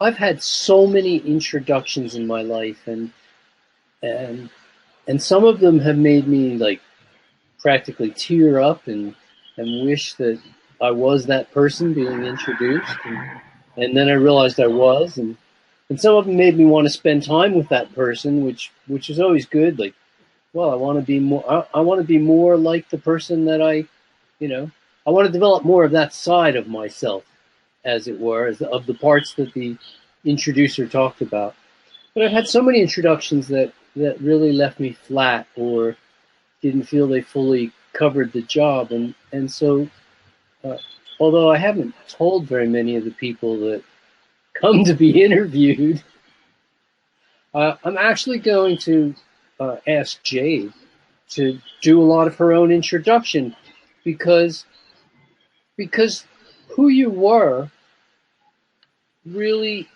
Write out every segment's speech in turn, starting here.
I've had so many introductions in my life, and and some of them have made me like practically tear up and wish that I was that person being introduced, and then I realized I was, and some of them made me want to spend time with that person, which is always good. Like, well, I want to be more. I want to be more like the person that you know, I want to develop more of that side of myself, as it were, of the parts that the introducer talked about. But I've had so many introductions that really left me flat or didn't feel they fully covered the job, and so uh, although I haven't told very many of the people that come to be interviewed, I'm actually going to ask Jade to do a lot of her own introduction because because who you were really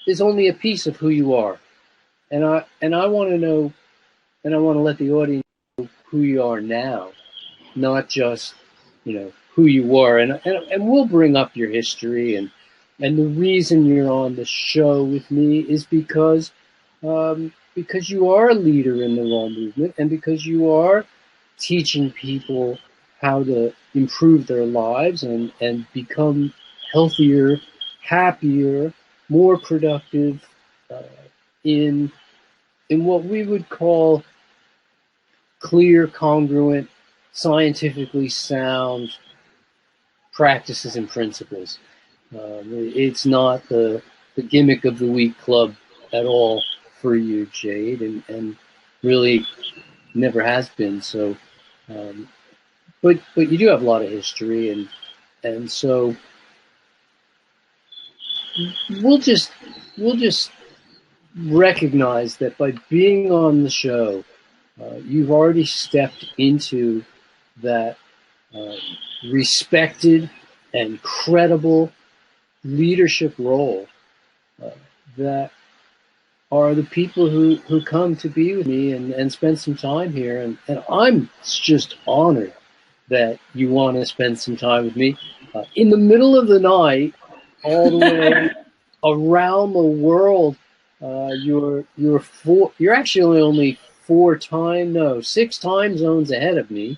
is only a piece of who you are, and I want to know, and I want to let the audience know who you are now, not just who you were, and we'll bring up your history, and the reason you're on the show with me is because you are a leader in the law movement, and because you are teaching people how to improve their lives and become healthier, happier, more productive uh, in what we would call clear, congruent, scientifically sound practices and principles. It's not the gimmick of the week club at all for you, Jade, and really never has been. So, um, but you do have a lot of history, and so we'll just we'll just recognize that by being on the show, you've already stepped into that uh, respected and credible leadership role uh, that are the people who come to be with me and spend some time here. And I'm just honored that you want to spend some time with me in the middle of the night, all the way around the world. You're actually only 6 time zones ahead of me,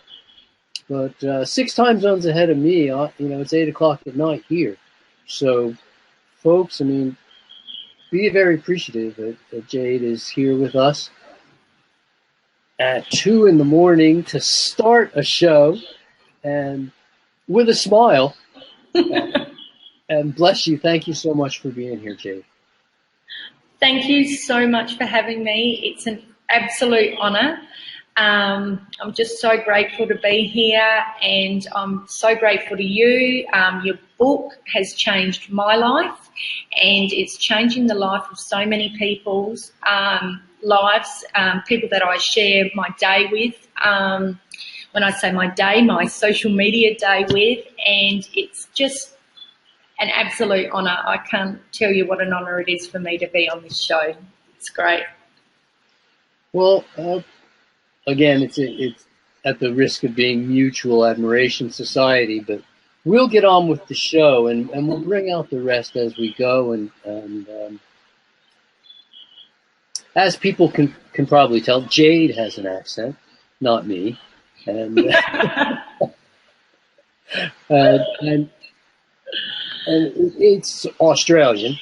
but 6 time zones ahead of me. It's 8 o'clock at night here. So, folks, I mean, be very appreciative that Jade is here with us at 2 in the morning to start a show, and with a smile. And bless you. Thank you so much for being here, Jade. Thank you so much for having me. It's an absolute honour. I'm just so grateful to be here, and I'm so grateful to you. Your book has changed my life, and it's changing the life of so many people's lives, people that I share my day with. When I say my day, my social media day with, and it's just an absolute honour. I can't tell you what an honour it is for me to be on this show. It's great. Well, again, it's at the risk of being mutual admiration society, but we'll get on with the show, and we'll bring out the rest as we go. And as people can probably tell, Jade has an accent, not me, and and it's Australian.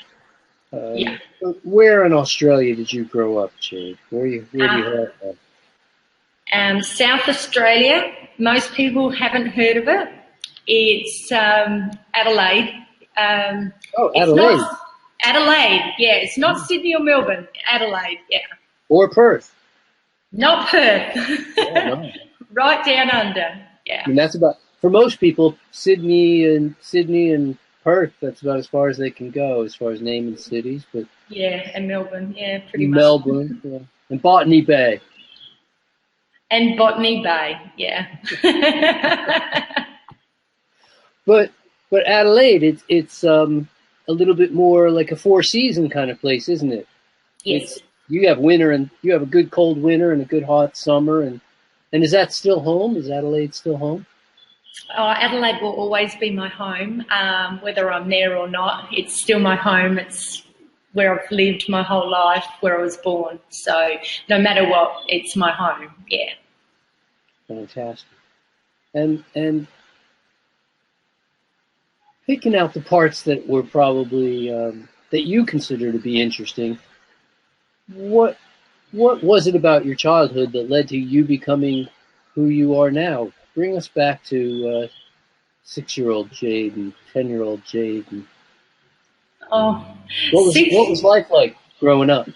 Yeah. Where in Australia did you grow up, Jade? Where do you hail from? South Australia. Most people haven't heard of it. It's Adelaide. Oh, It's Adelaide. not Adelaide. Yeah, it's not Sydney or Melbourne. Adelaide. Yeah. Or Perth. Not Perth. Yeah, no. Right down under. Yeah. I mean, that's about, for most people, Sydney and Perth. That's about as far as they can go as far as naming cities. But Yeah, and Melbourne. Yeah, pretty much. Melbourne, yeah. And Botany Bay. And Botany Bay. Yeah. But Adelaide, it's a little bit more like a four-season kind of place, isn't it? Yes. You have winter, and you have a good cold winter and a good hot summer, and is that still home? Is Adelaide still home? Oh, Adelaide will always be my home, whether I'm there or not. It's still my home. It's where I've lived my whole life, where I was born. So no matter what, it's my home. Yeah. Fantastic. And picking out the parts that were probably that you consider to be interesting, what was it about your childhood that led to you becoming who you are now? Bring us back to 6-year-old Jade and 10-year-old Jade. And Oh, what was life like growing up? Well,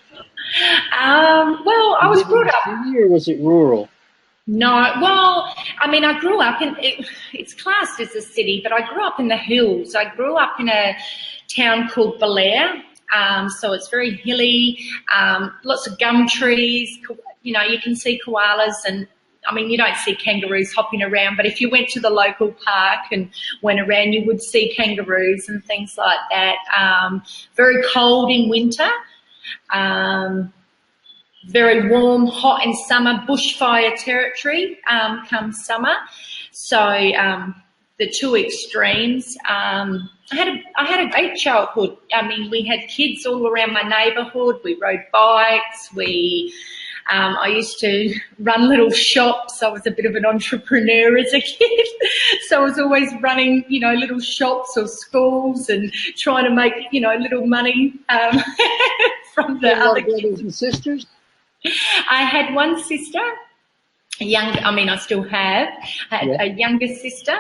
I You was live in brought the up. city or was it rural? No, well, I mean, I grew up in, it's classed as a city, but I grew up in the hills. I grew up in a town called Belair. So it's very hilly, lots of gum trees, you know, you can see koalas and, I mean, you don't see kangaroos hopping around, but if you went to the local park and went around, you would see kangaroos and things like that. Very cold in winter. Very warm, hot in summer, bushfire territory come summer. So the two extremes. I had a great childhood. I mean, we had kids all around my neighbourhood. We rode bikes. I used to run little shops. I was a bit of an entrepreneur as a kid. So I was always running, you know, little shops or schools and trying to make, you know, little money from the other kids. Brothers and sisters? I had one sister, I still have, a younger sister.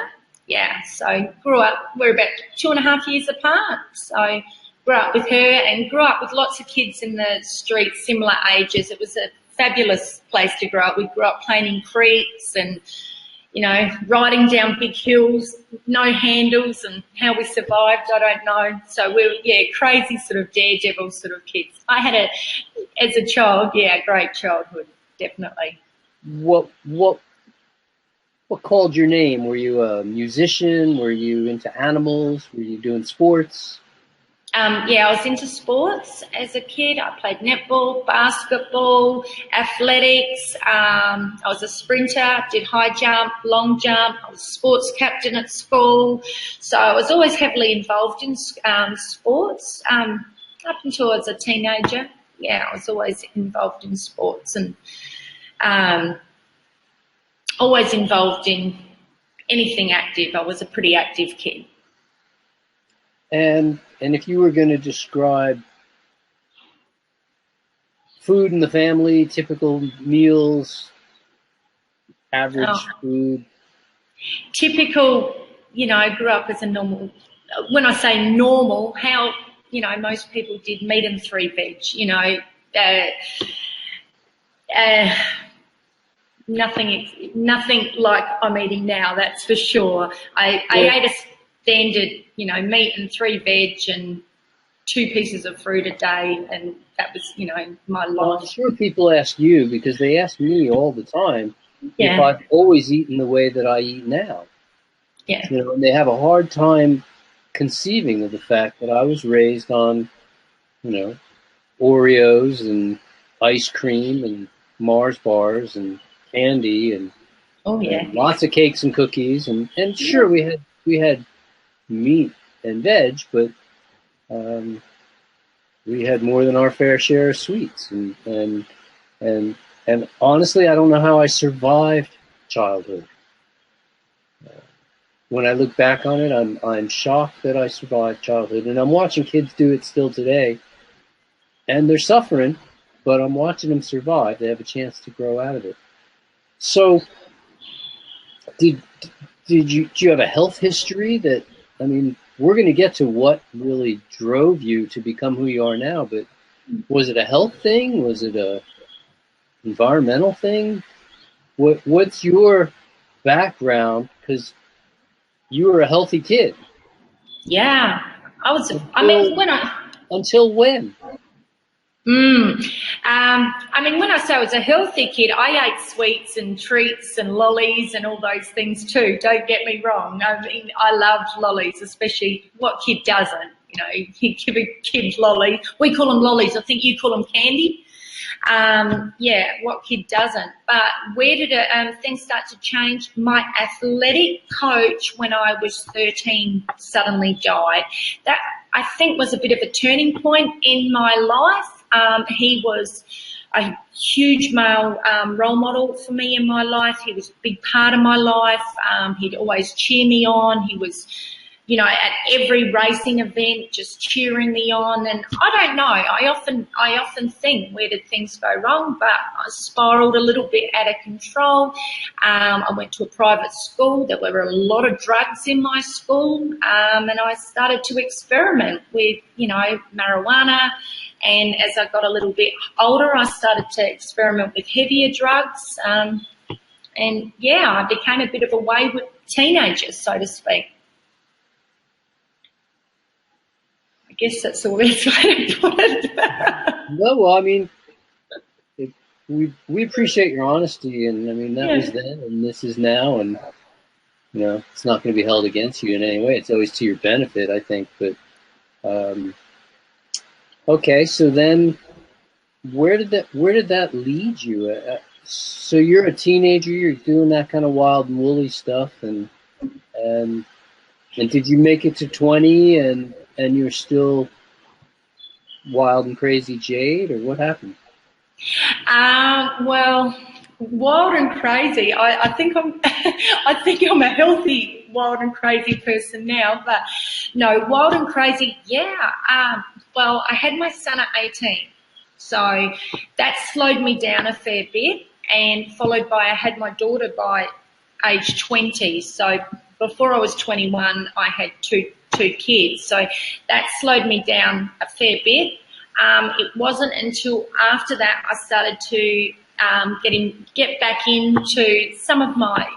Yeah, so grew up, we're about 2.5 years apart. So grew up with her and grew up with lots of kids in the streets, similar ages. It was a fabulous place to grow up. We grew up playing in creeks and, you know, riding down big hills, no handles, and how we survived, I don't know. So we were, crazy sort of daredevil sort of kids. I had as a child, a great childhood, definitely. What called your name? Were you a musician? Were you into animals? Were you doing sports? I was into sports as a kid. I played netball, basketball, athletics. I was a sprinter, did high jump, long jump. I was sports captain at school. So I was always heavily involved in sports up until I was a teenager. Yeah, I was always involved in sports and always involved in anything active. I was a pretty active kid. And if you were going to describe food in the family, typical meals, average food? Typical, you know, I grew up as a normal, when I say normal, how, you know, most people did meat and 3 veg, you know, nothing like I'm eating now, that's for sure. I ate a standard, you know, meat and 3 veg and 2 pieces of fruit a day, and that was, you know, my life. Well, I'm sure people ask you, because they ask me all the time, if I've always eaten the way that I eat now. Yeah. You know, and they have a hard time conceiving of the fact that I was raised on, you know, Oreos and ice cream and Mars bars and candy and lots of cakes and cookies, and sure, we had meat and veg, but we had more than our fair share of sweets, and honestly, I don't know how I survived childhood. When I look back on it, I'm shocked that I survived childhood, and I'm watching kids do it still today, and they're suffering, but I'm watching them survive. They have a chance to grow out of it. So, do you have a health history that, I mean, we're going to get to what really drove you to become who you are now, but was it a health thing? Was it a environmental thing? What's your background? Because you were a healthy kid. Yeah, Until when? When I say I was a healthy kid, I ate sweets and treats and lollies and all those things too. Don't get me wrong. I mean, I loved lollies, especially what kid doesn't? You know, you give a kid lolly. We call them lollies. I think you call them candy. Yeah, what kid doesn't? But where did things start to change? My athletic coach, when I was 13, suddenly died. That, I think, was a bit of a turning point in my life. He was a huge male role model for me in my life. He was a big part of my life. He'd always cheer me on. He was, you know, at every racing event, just cheering me on. And I don't know, I often think, where did things go wrong? But I spiraled a little bit out of control. I went to a private school. There were a lot of drugs in my school. And I started to experiment with, you know, marijuana. And as I got a little bit older, I started to experiment with heavier drugs. And yeah, I became a bit of a wayward teenager, so to speak. I guess that's the best way to put it. No, well, I mean, we appreciate your honesty, and I mean, that was then, and this is now, and you know, it's not going to be held against you in any way. It's always to your benefit, I think. But okay, so then, where did that lead you? So you're a teenager, you're doing that kind of wild and woolly stuff, and did you make it to 20 and you're still wild and crazy Jade, or what happened? Well, wild and crazy. I think I'm I think I'm a healthy wild and crazy person now, but no, wild and crazy. Yeah. Well, I had my son at 18, so that slowed me down a fair bit, and followed by I had my daughter by age 20. So before I was 21, I had two kids, so that slowed me down a fair bit. It wasn't until after that I started to get back into some of my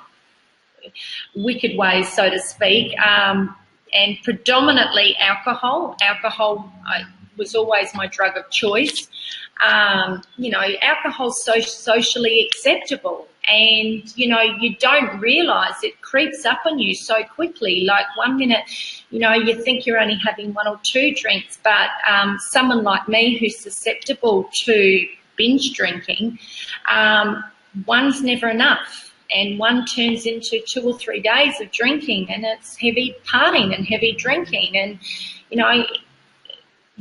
wicked ways, so to speak, and predominantly alcohol. Alcohol was always my drug of choice. You know, alcohol's so socially acceptable, and you know, you don't realise it creeps up on you so quickly. Like one minute, you know, you think you're only having one or two drinks, but someone like me who's susceptible to binge drinking, one's never enough, and one turns into 2 or 3 days of drinking, and it's heavy partying and heavy drinking, and you know,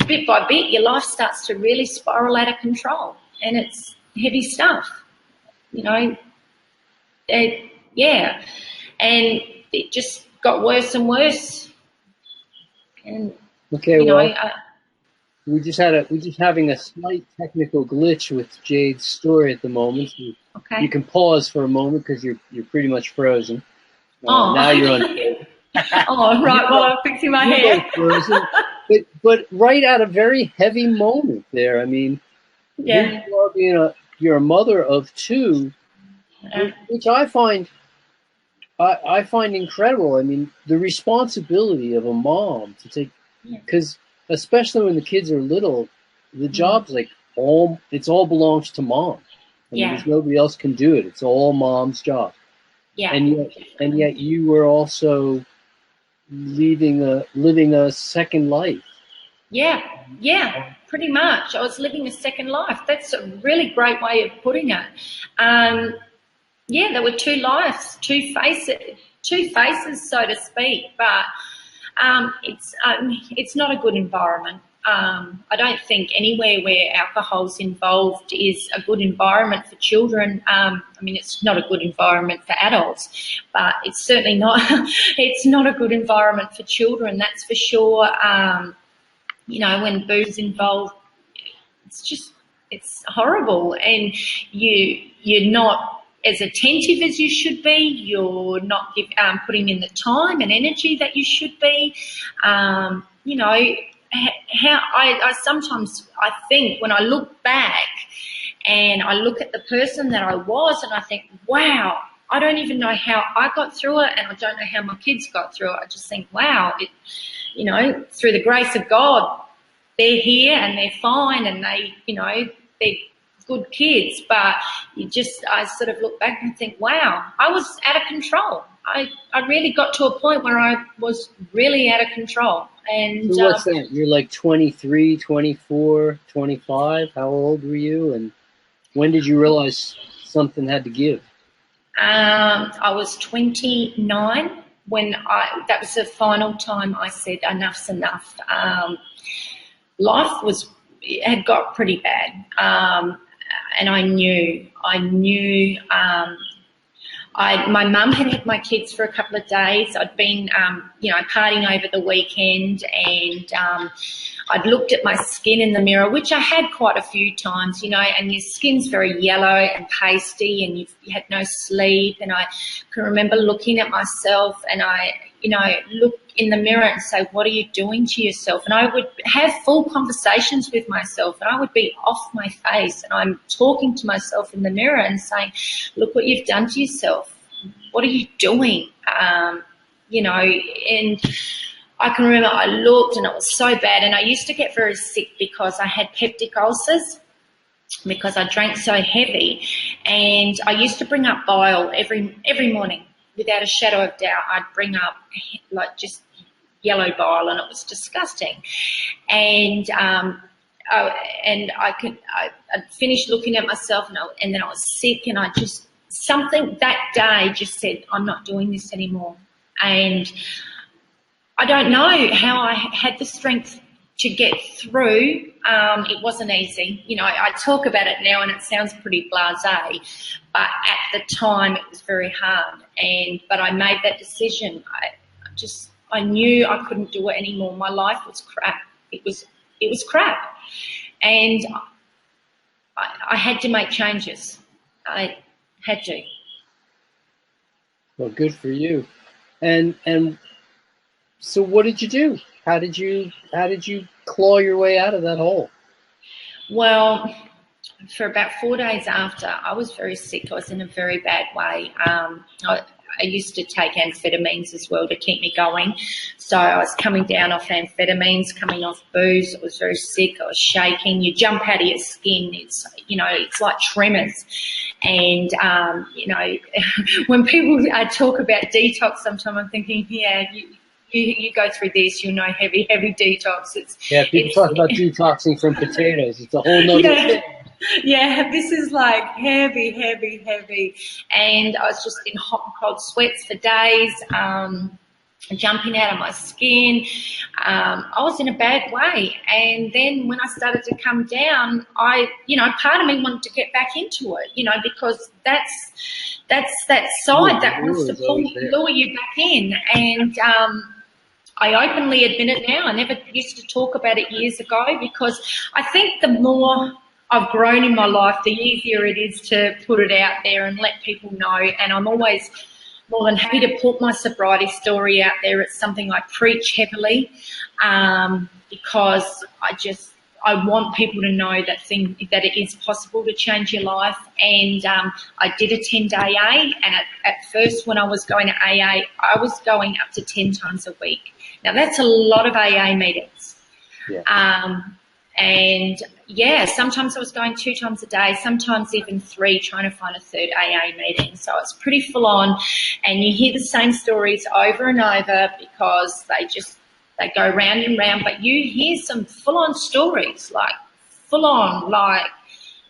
bit by bit, your life starts to really spiral out of control, and it's heavy stuff, you know. Yeah, and it just got worse and worse. And okay, you know, well, we're just having a slight technical glitch with Jade's story at the moment. So okay. You can pause for a moment because you're pretty much frozen. Now you're on. Oh, right. Well, I'm fixing my hair. Frozen, but right at a very heavy moment there. I mean, yeah, you're a mother of two, which I find incredible. I mean, the responsibility of a mom to take, because especially when the kids are little, the job's like it all belongs to mom. I mean, there's nobody else can do it. It's all mom's job. Yeah. And yet you were also living a second life. Yeah, pretty much. I was living a second life. That's a really great way of putting it. Yeah, there were two lives, two faces, so to speak. But it's not a good environment. I don't think anywhere where alcohol's involved is a good environment for children. I mean, it's not a good environment for adults, but it's certainly not. It's not a good environment for children. That's for sure. You know, when booze's involved, it's horrible, and you're not as attentive as you should be. You're not putting in the time and energy that you should be. You know, how I sometimes I think when I look back and I look at the person that I was, and I think, wow, I don't even know how I got through it, and I don't know how my kids got through it. I just think, wow, you know, through the grace of God, they're here and they're fine, and they're good kids. But I sort of look back and think, wow, I was out of control. I really got to a point where I was really out of control. And so what's that? You're like 23, 24, 25. How old were you? And When did you realize something had to give? I was 29 when that was the final time I said enough's enough. Life had got pretty bad, and I knew. My mum had my kids for a couple of days. I'd been, partying over the weekend, and I'd looked at my skin in the mirror, which I had quite a few times, and your skin's very yellow and pasty, and you had no sleep. And I can remember looking at myself, and I look in the mirror and say, what are you doing to yourself? And I would have full conversations with myself, and I would be off my face, and I'm talking to myself in the mirror and saying, look what you've done to yourself. What are you doing? And I can remember I looked and it was so bad, and I used to get very sick because I had peptic ulcers because I drank so heavy, and I used to bring up bile every morning. Without a shadow of doubt, I'd bring up like just yellow bile, and it was disgusting. And I'd finished looking at myself, and then I was sick, and something that day just said, I'm not doing this anymore. And I don't know how I had the strength to get through. It wasn't easy. I talk about it now and it sounds pretty blasé, but at the time it was very hard. But I made that decision. I knew I couldn't do it anymore. My life was crap. It was crap. And I had to make changes. I had to. Well, good for you. And so what did you do? How did you claw your way out of that hole? Well, for about 4 days after, I was very sick. I was in a very bad way. I used to take amphetamines as well to keep me going. So I was coming down off amphetamines, coming off booze. I was very sick. I was shaking. You jump out of your skin. It's like tremors. And, when people talk about detox, sometimes I'm thinking, yeah, you go through this, heavy detox. People talk about detoxing from potatoes. It's a whole nother thing. Yeah, this is like heavy. And I was just in hot and cold sweats for days, jumping out of my skin. I was in a bad way. And then when I started to come down, part of me wanted to get back into it, because that's that side that wants to lure you back in. And I openly admit it now. I never used to talk about it years ago, because I think the more I've grown in my life, the easier it is to put it out there and let people know. And I'm always more than happy to put my sobriety story out there. It's something I preach heavily, because I want people to know that it is possible to change your life. And I did attend AA, and at first when I was going to AA, I was going up to 10 times a week. Now that's a lot of AA meetings. Yeah. And yeah, sometimes I was going 2 times a day, sometimes even 3, trying to find a third AA meeting. So it's pretty full on, and you hear the same stories over and over because they go round and round, but you hear some full on stories, like full on, like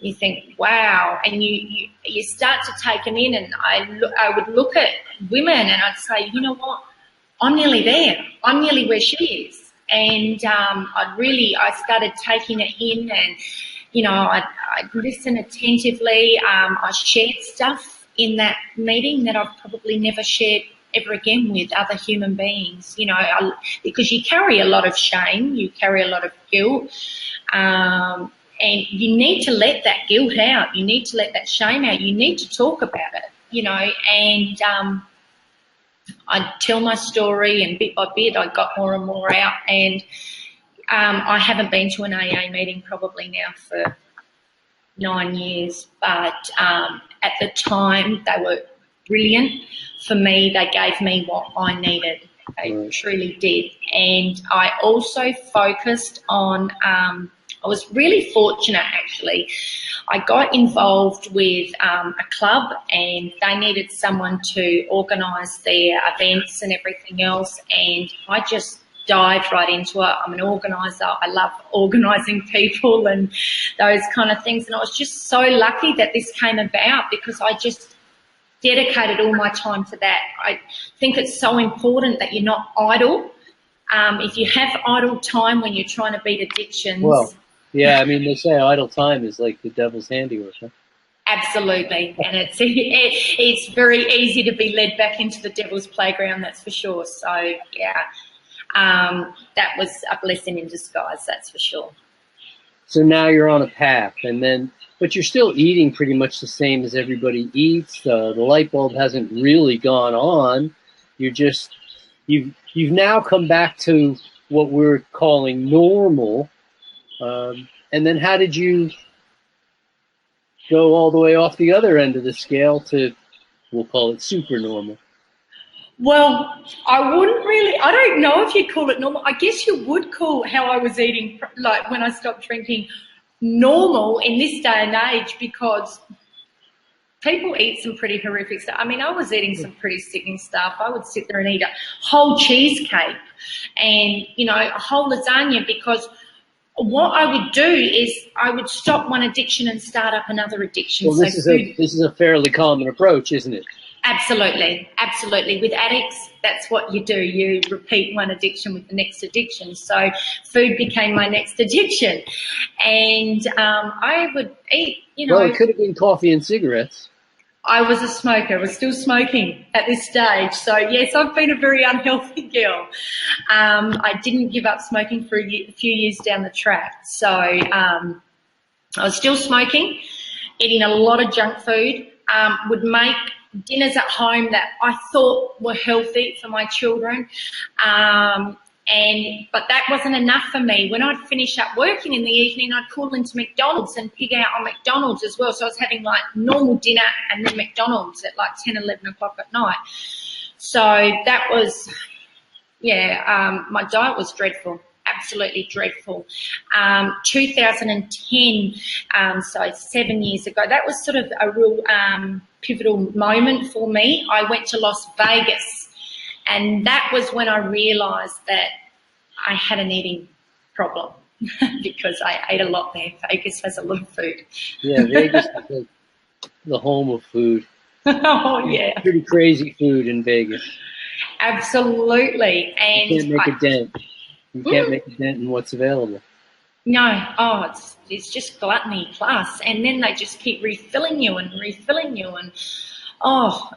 you think, wow, and you start to take them in. And I would look at women and I'd say, you know what, I'm nearly there. I'm nearly where she is. And I started taking it in, and I'd listen attentively. I shared stuff in that meeting that I've probably never shared ever again with other human beings, because you carry a lot of shame, you carry a lot of guilt, and you need to let that guilt out. You need to let that shame out. You need to talk about it, and I'd tell my story, and bit by bit I got more and more out. And I haven't been to an AA meeting probably now for 9 years, but at the time they were brilliant for me. They gave me what I needed. They truly did. And I also focused on, I was really fortunate actually. I got involved with a club, and they needed someone to organise their events and everything else, and I just dived right into it. I'm an organizer. I love organizing people and those kind of things. And I was just so lucky that this came about because I just dedicated all my time to that. I think it's so important that you're not idle. If you have idle time when you're trying to beat addictions. Well, yeah, I mean, they say idle time is like the devil's handiwork, huh? Absolutely, and it's very easy to be led back into the devil's playground, that's for sure. So, yeah, that was a blessing in disguise, that's for sure. So now you're on a path, but you're still eating pretty much the same as everybody eats. The light bulb hasn't really gone on. You've now come back to what we're calling normal. And then how did you go all the way off the other end of the scale to, we'll call it super normal? Well, I don't know if you'd call it normal. I guess you would call how I was eating, like when I stopped drinking, normal in this day and age, because people eat some pretty horrific stuff. I mean, I was eating some pretty sickening stuff. I would sit there and eat a whole cheesecake and, a whole lasagna, because what I would do is I would stop one addiction and start up another addiction. Well, this is a fairly common approach, isn't it? Absolutely, absolutely. With addicts, that's what you do. You repeat one addiction with the next addiction. So food became my next addiction. And I would eat, Well, it could have been coffee and cigarettes. I was a smoker. I was still smoking at this stage. So, yes, I've been a very unhealthy girl. I didn't give up smoking for a few years down the track. So I was still smoking, eating a lot of junk food, would make dinners at home that I thought were healthy for my children. But that wasn't enough for me. When I'd finish up working in the evening, I'd call into McDonald's and pig out on McDonald's as well. So I was having like normal dinner and then McDonald's at like 10, 11 o'clock at night. So that was, my diet was dreadful, absolutely dreadful. 2010, so 7 years ago, that was sort of a real pivotal moment for me. I went to Las Vegas. And that was when I realised that I had an eating problem because I ate a lot there. Vegas has a lot of food. Yeah, Vegas is the home of food. Oh, yeah. Pretty crazy food in Vegas. Absolutely. And you can't make a dent. You can't make a dent in what's available. No, it's just gluttony plus. And then they just keep refilling you. And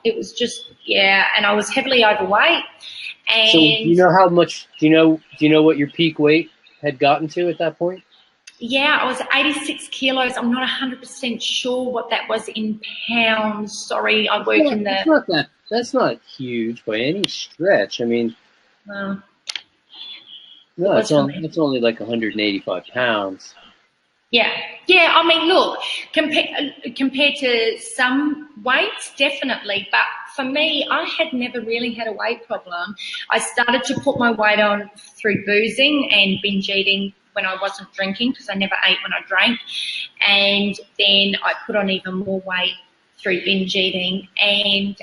it was just, and I was heavily overweight. And so do you know how much, do you know what your peak weight had gotten to at that point? Yeah, I was 86 kilos. I'm not 100% sure what that was in pounds. Sorry, I work in the... That's not huge by any stretch. I mean, no, it's only like 185 pounds. Yeah. I mean, look, compared to some weights, definitely. But for me, I had never really had a weight problem. I started to put my weight on through boozing and binge eating when I wasn't drinking, because I never ate when I drank. And then I put on even more weight through binge eating. And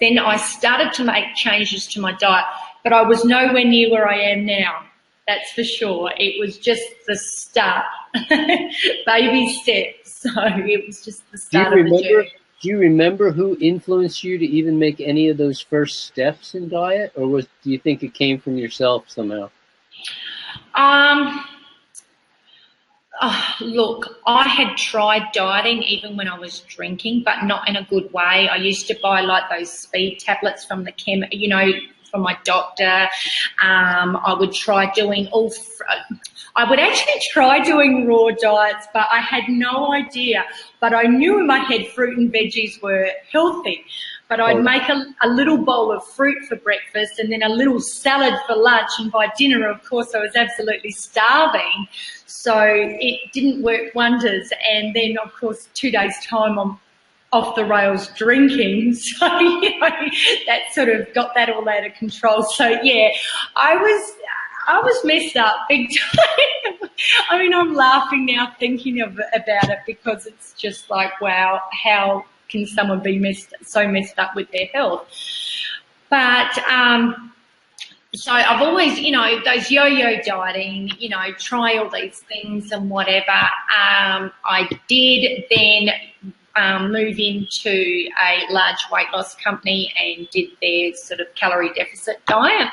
then I started to make changes to my diet, but I was nowhere near where I am now. That's for sure. It was just the start, baby steps. So it was just the start of the journey. Do you remember who influenced you to even make any of those first steps in diet, or do you think it came from yourself somehow? Look, I had tried dieting even when I was drinking, but not in a good way. I used to buy like those speed tablets from the from my doctor. I would try doing I would actually try doing raw diets, but I had no idea. But I knew in my head fruit and veggies were healthy. But I'd make a little bowl of fruit for breakfast and then a little salad for lunch. And by dinner, of course, I was absolutely starving. So it didn't work wonders. And then, of course, 2 days' time, I'm off the rails drinking. So, that sort of got that all out of control. So, yeah, I was messed up big time. I mean, I'm laughing now thinking about it, because it's just like, wow, how can someone be so messed up with their health? But So I've always, those yo-yo dieting, try all these things and whatever. I did then move into a large weight loss company and did their sort of calorie deficit diet,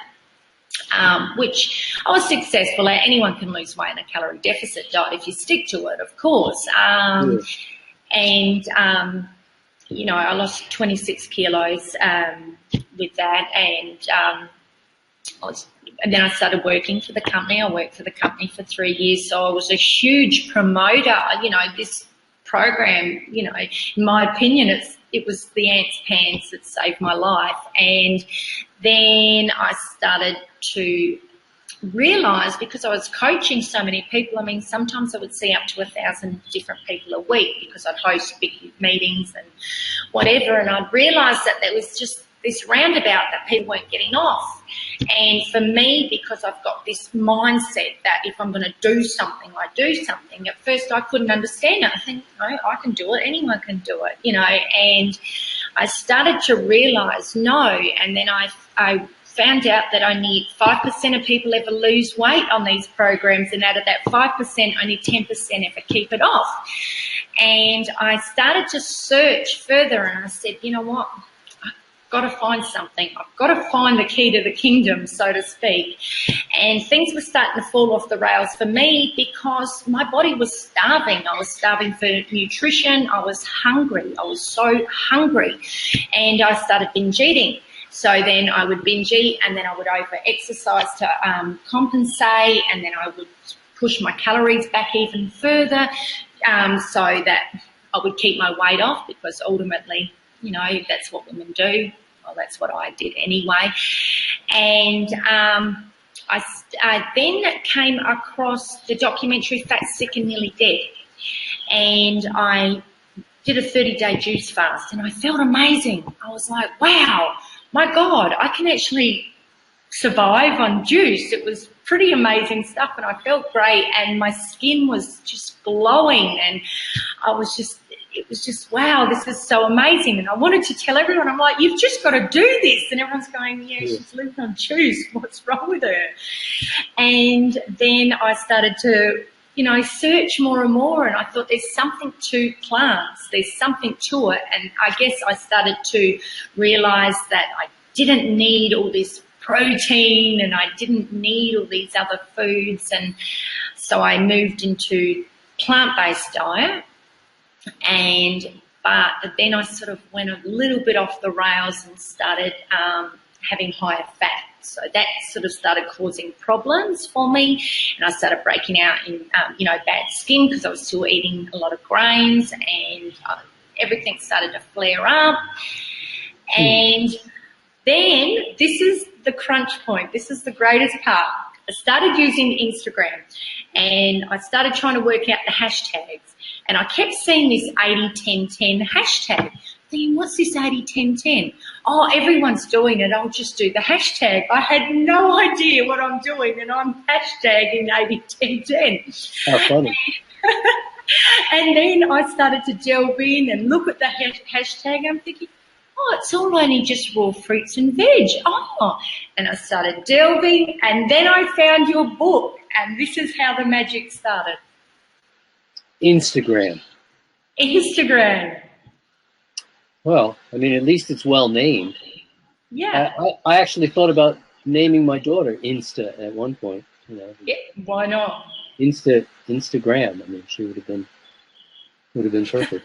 which I was successful at. Anyone can lose weight in a calorie deficit diet if you stick to it, of course. And, I lost 26 kilos with that, and then I started working for the company. I worked for the company for 3 years, so I was a huge promoter. This program, in my opinion, it was the ants' pants that saved my life. And then I started to realise, because I was coaching so many people, I mean, sometimes I would see up to 1,000 different people a week because I'd host big meetings and whatever, and I'd realise that there was just this roundabout that people weren't getting off. And for me, because I've got this mindset that if I'm going to do something, I do something. At first I couldn't understand it. I think, I can do it, anyone can do it, and I started to realise no, and then I found out that only 5% of people ever lose weight on these programs, and out of that 5%, only 10% ever keep it off. And I started to search further, and I said, you know what? Got to find something. I've got to find the key to the kingdom, so to speak. And things were starting to fall off the rails for me because my body was starving. I was starving for nutrition. I was hungry. I was so hungry. And I started binge eating. So then I would binge eat, and then I would over-exercise to compensate, and then I would push my calories back even further so that I would keep my weight off, because ultimately, that's what women do. Well, that's what I did anyway. And I then came across the documentary Fat, Sick and Nearly Dead. And I did a 30-day juice fast, and I felt amazing. I was like, wow, my God, I can actually survive on juice. It was pretty amazing stuff, and I felt great, and my skin was just glowing, and it was just, wow, this is so amazing. And I wanted to tell everyone, I'm like, you've just got to do this. And everyone's going, yeah, she's living on juice. What's wrong with her? And then I started to, search more and more. And I thought there's something to plants. There's something to it. And I guess I started to realise that I didn't need all this protein, and I didn't need all these other foods. And so I moved into plant-based diet. But then I sort of went a little bit off the rails and started having higher fat. So that sort of started causing problems for me, and I started breaking out in, bad skin because I was still eating a lot of grains, and everything started to flare up. And then this is the crunch point. This is the greatest part. I started using Instagram, and I started trying to work out the hashtags. And I kept seeing this 80-10-10 hashtag. Thinking, what's this 80-10-10? Oh, everyone's doing it. I'll just do the hashtag. I had no idea what I'm doing, and I'm hashtagging 80-10-10. How funny. And then I started to delve in and look at the hashtag. I'm thinking, oh, it's all only just raw fruits and veg. Oh, and I started delving, and then I found your book, and this is how the magic started. Instagram. Well, I mean, at least it's well named. Yeah. I actually thought about naming my daughter Insta at one point. Yeah, why not? Instagram. I mean, she would have been perfect.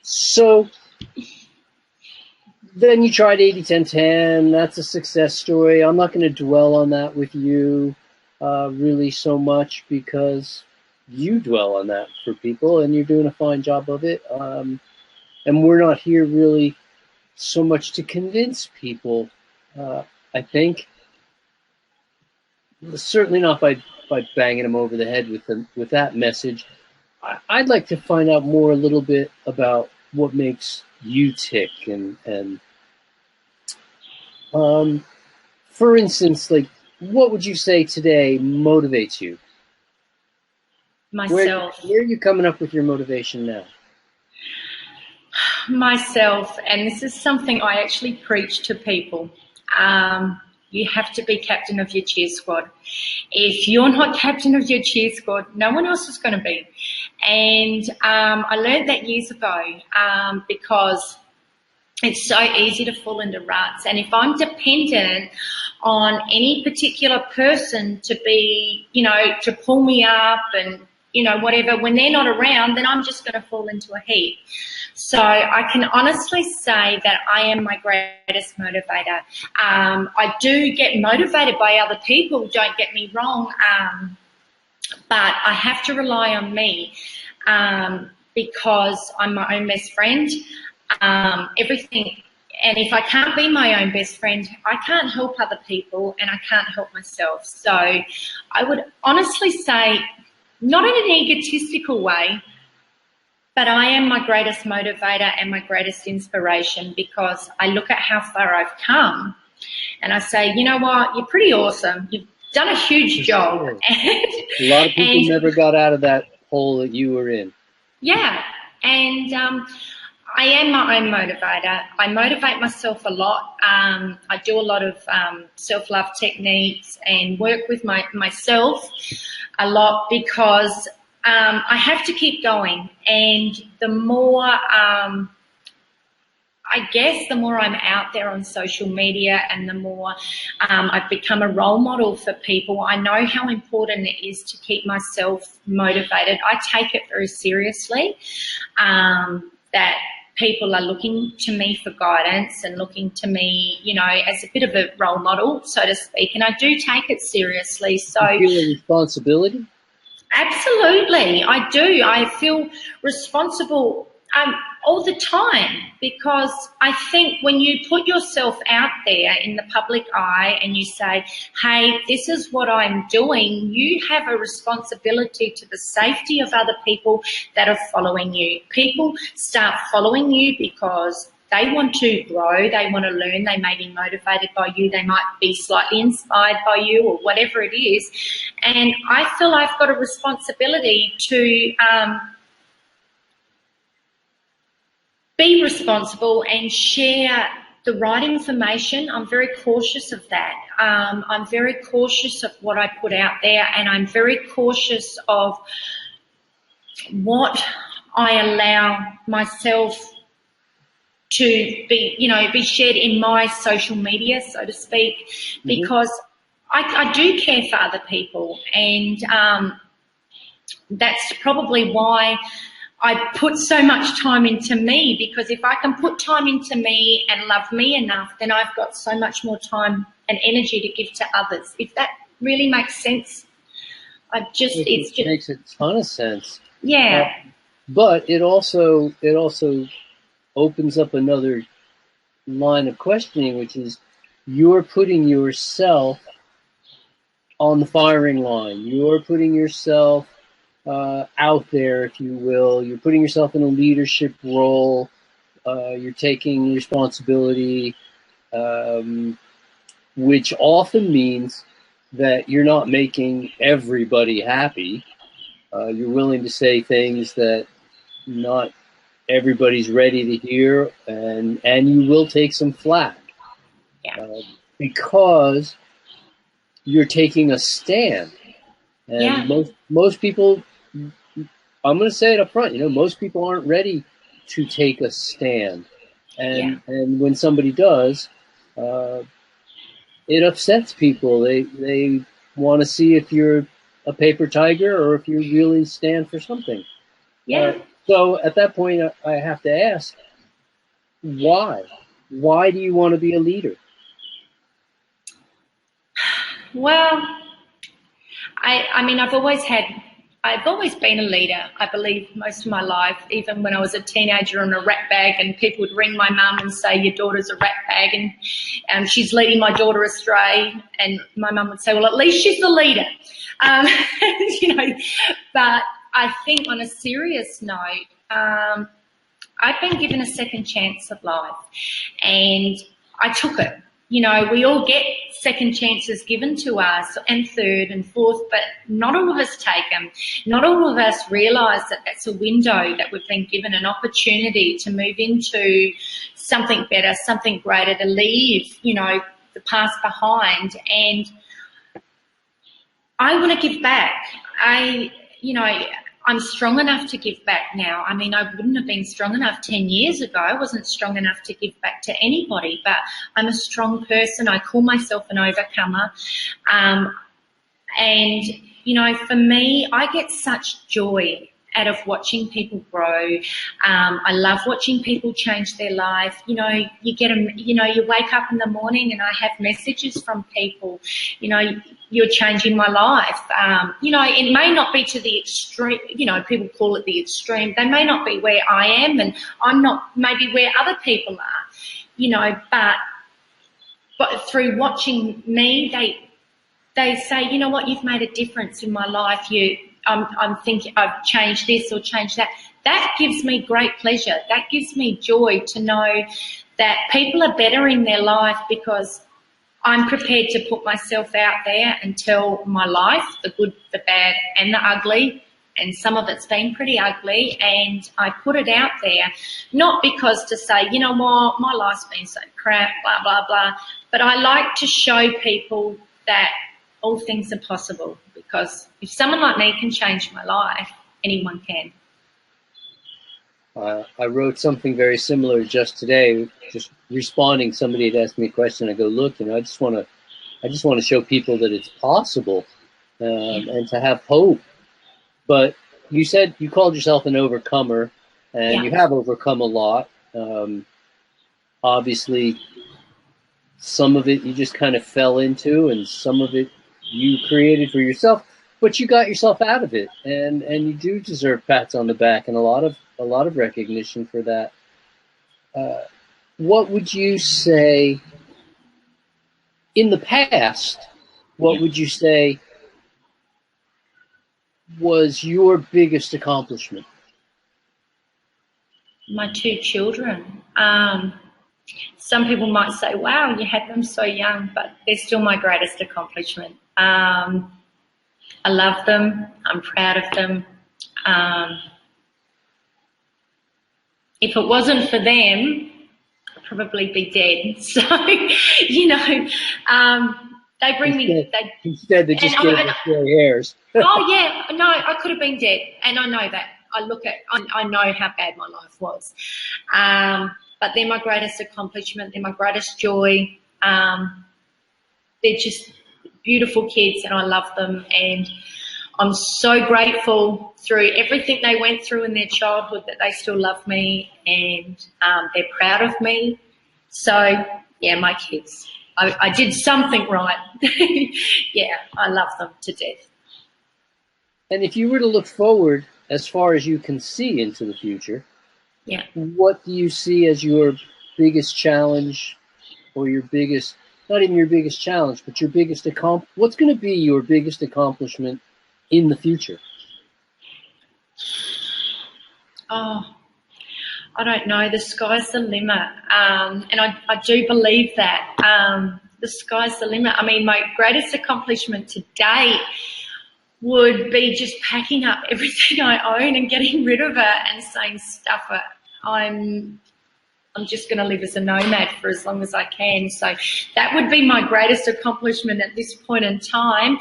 So then you tried 80-10-10. That's a success story. I'm not going to dwell on that with you really so much, because you dwell on that for people, and you're doing a fine job of it. And we're not here really so much to convince people, I think. Certainly not by banging them over the head with that message. I'd like to find out more a little bit about what makes you tick, and for instance, like, what would you say today motivates you? Myself. Where are you coming up with your motivation now? Myself, and this is something I actually preach to people. you have to be captain of your cheer squad. If you're not captain of your cheer squad, no one else is going to be. And I learned that years ago because it's so easy to fall into ruts. And if I'm dependent on any particular person to be, to pull me up and, whatever, when they're not around, then I'm just going to fall into a heap. So I can honestly say that I am my greatest motivator. I do get motivated by other people, don't get me wrong, but I have to rely on me because I'm my own best friend. Everything, and if I can't be my own best friend, I can't help other people and I can't help myself. So I would honestly say, not in an egotistical way, but I am my greatest motivator and my greatest inspiration because I look at how far I've come and I say, you know what, you're pretty awesome. You've done a huge job. A lot of people never got out of that hole that you were in. Yeah, and I am my own motivator. I motivate myself a lot. I do a lot of self-love techniques and work with myself a lot because I have to keep going. And the more, I guess, the more I'm out there on social media and the more I've become a role model for people, I know how important it is to keep myself motivated. I take it very seriously that people are looking to me for guidance and looking to me, as a bit of a role model, so to speak, and I do take it seriously. So you feel a responsibility? Absolutely, I do. I feel responsible all the time because I think when you put yourself out there in the public eye and you say, hey, this is what I'm doing, you have a responsibility to the safety of other people that are following you. People start following you because they want to grow, they want to learn, they may be motivated by you, they might be slightly inspired by you or whatever it is. And I feel I've got a responsibility to be responsible and share the right information. I'm very cautious of that. I'm very cautious of what I put out there, and I'm very cautious of what I allow myself to be shared in my social media, so to speak, because I do care for other people, and that's probably why I put so much time into me, because if I can put time into me and love me enough, then I've got so much more time and energy to give to others. If that really makes sense, it makes a ton of sense. Yeah. But it also opens up another line of questioning, which is you're putting yourself on the firing line. You're putting yourself out there, if you will. You're putting yourself in a leadership role. You're taking responsibility, which often means that you're not making everybody happy. You're willing to say things that not everybody's ready to hear, and you will take some flack. Yeah. Because you're taking a stand. And most people, I'm going to say it up front, most people aren't ready to take a stand. And when somebody does, it upsets people. They want to see if you're a paper tiger or if you really stand for something. Yeah. So at that point, I have to ask, why? Why do you want to be a leader? Well, I've always been a leader, I believe, most of my life, even when I was a teenager on a rat bag and people would ring my mum and say, your daughter's a rat bag and she's leading my daughter astray. And my mum would say, well, at least she's the leader. But I think on a serious note, I've been given a second chance at life and I took it. We all get second chances given to us, and third and fourth, but not all of us take them. Not all of us realise that that's a window, that we've been given an opportunity to move into something better, something greater, to leave, the past behind, and I want to give back. I'm strong enough to give back now. I mean, I wouldn't have been strong enough 10 years ago. I wasn't strong enough to give back to anybody, but I'm a strong person. I call myself an overcomer. And, for me, I get such joy out of watching people grow. I love watching people change their life. You get them, you wake up in the morning and I have messages from people, you're changing my life. It may not be to the extreme, people call it the extreme. They may not be where I am, and I'm not maybe where other people are, but through watching me, they say, you know what, you've made a difference in my life. I'm thinking I've changed this or changed that. That gives me great pleasure. That gives me joy to know that people are bettering their life because I'm prepared to put myself out there and tell my life, the good, the bad and the ugly, and some of it's been pretty ugly, and I put it out there, not because to say, you know what, my life's been so crap, blah, blah, blah, but I like to show people that all things are possible, because if someone like me can change my life, anyone can. I wrote something very similar just today, just responding. Somebody had asked me a question. I go, look, I just want to show people that it's possible, and to have hope. But you said you called yourself an overcomer, and you have overcome a lot. Obviously, some of it you just kind of fell into, and some of it you created for yourself. But you got yourself out of it, and you do deserve pats on the back and a lot of recognition for that. What would you say in the past? What would you say was your biggest accomplishment? My 2 children. Some people might say, wow, you had them so young, but they're still my greatest accomplishment. I love them. I'm proud of them. If it wasn't for them, I'd probably be dead. So, they bring me. Instead, they just gave us gray hairs. Oh yeah, no, I could have been dead, and I know that. I know how bad my life was. But they're my greatest accomplishment. They're my greatest joy. They're just beautiful kids, and I love them. And I'm so grateful through everything they went through in their childhood that they still love me, and they're proud of me. So, yeah, my kids. I did something right. Yeah, I love them to death. And if you were to look forward as far as you can see into the future, what do you see as your biggest challenge, or your biggest, not even your biggest challenge, but your biggest what's going to be your biggest accomplishment in the future? Oh, I don't know. The sky's the limit. And I do believe that. The sky's the limit. I mean, my greatest accomplishment to date would be just packing up everything I own and getting rid of it and saying, stuff it. I'm just going to live as a nomad for as long as I can. So that would be my greatest accomplishment at this point in time.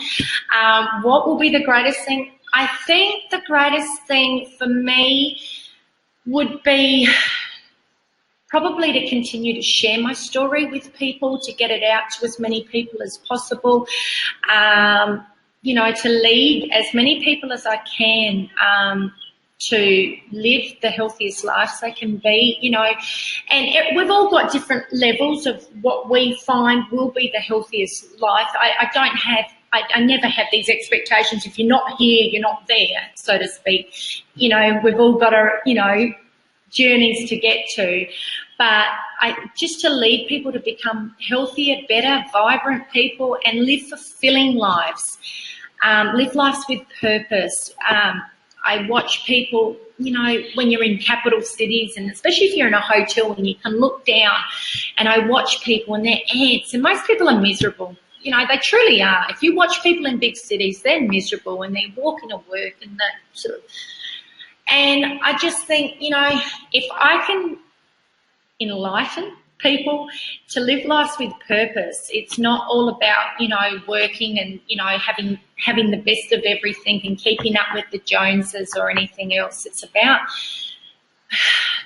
What will be the greatest thing? I think the greatest thing for me would be probably to continue to share my story with people, to get it out to as many people as possible, to lead as many people as I can, to live the healthiest lives they can be, and we've all got different levels of what we find will be the healthiest life. I never have these expectations. If you're not here, you're not there, so to speak. We've all got our, journeys to get to, but just to lead people to become healthier, better, vibrant people and live fulfilling lives, live lives with purpose. I watch people, when you're in capital cities, and especially if you're in a hotel and you can look down, and I watch people and they're ants, and most people are miserable. They truly are. If you watch people in big cities, they're miserable and they're walking to work and that sort of. And I just think, if I can enlighten people to live lives with purpose. It's not all about, you know, working and, you know, having the best of everything and keeping up with the Joneses or anything else. It's about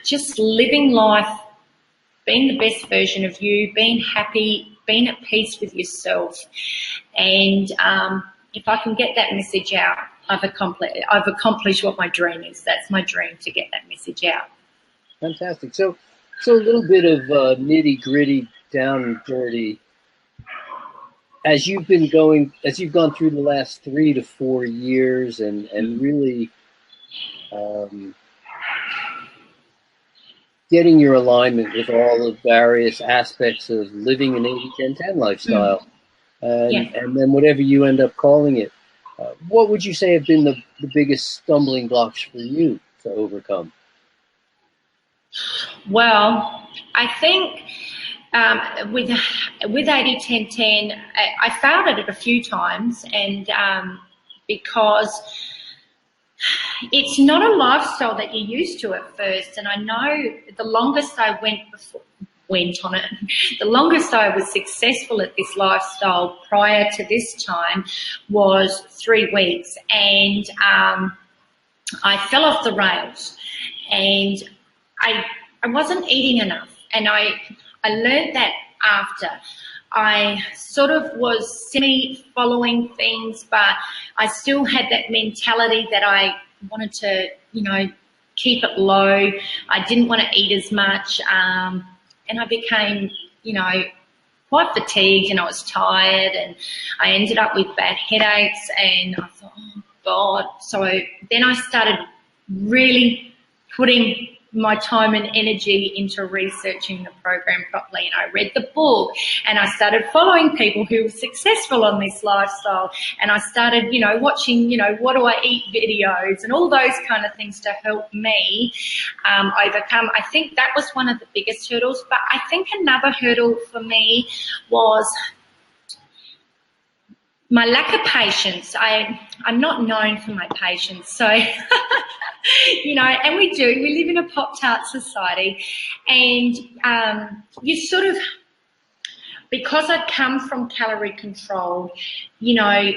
just living life, being the best version of you, being happy, being at peace with yourself. And if I can get that message out, I've accomplished what my dream is. That's my dream, to get that message out. Fantastic. So a little bit of nitty gritty, down and dirty. As you've gone through the last 3 to 4 years and really getting your alignment with all the various aspects of living an 80-10-10 lifestyle, and then whatever you end up calling it, what would you say have been the biggest stumbling blocks for you to overcome? Well, I think with 80-10-10, I failed at it a few times, and because it's not a lifestyle that you're used to at first. And I know the longest I went on it, the longest I was successful at this lifestyle prior to this time was 3 weeks, and I fell off the rails, and I wasn't eating enough, and I learned that after. I sort of was semi-following things, but I still had that mentality that I wanted to, you know, keep it low. I didn't want to eat as much, and I became, you know, quite fatigued, and I was tired, and I ended up with bad headaches, and I thought, oh God. So then I started really putting my time and energy into researching the program properly, and I read the book, and I started following people who were successful on this lifestyle, and I started, you know, watching, you know, what do I eat videos and all those kind of things to help me overcome. I think that was one of the biggest hurdles, but I think another hurdle for me was my lack of patience. I'm not known for my patience, so you know, and we live in a Pop-Tart society, and you sort of, because I'd come from calorie control, you know,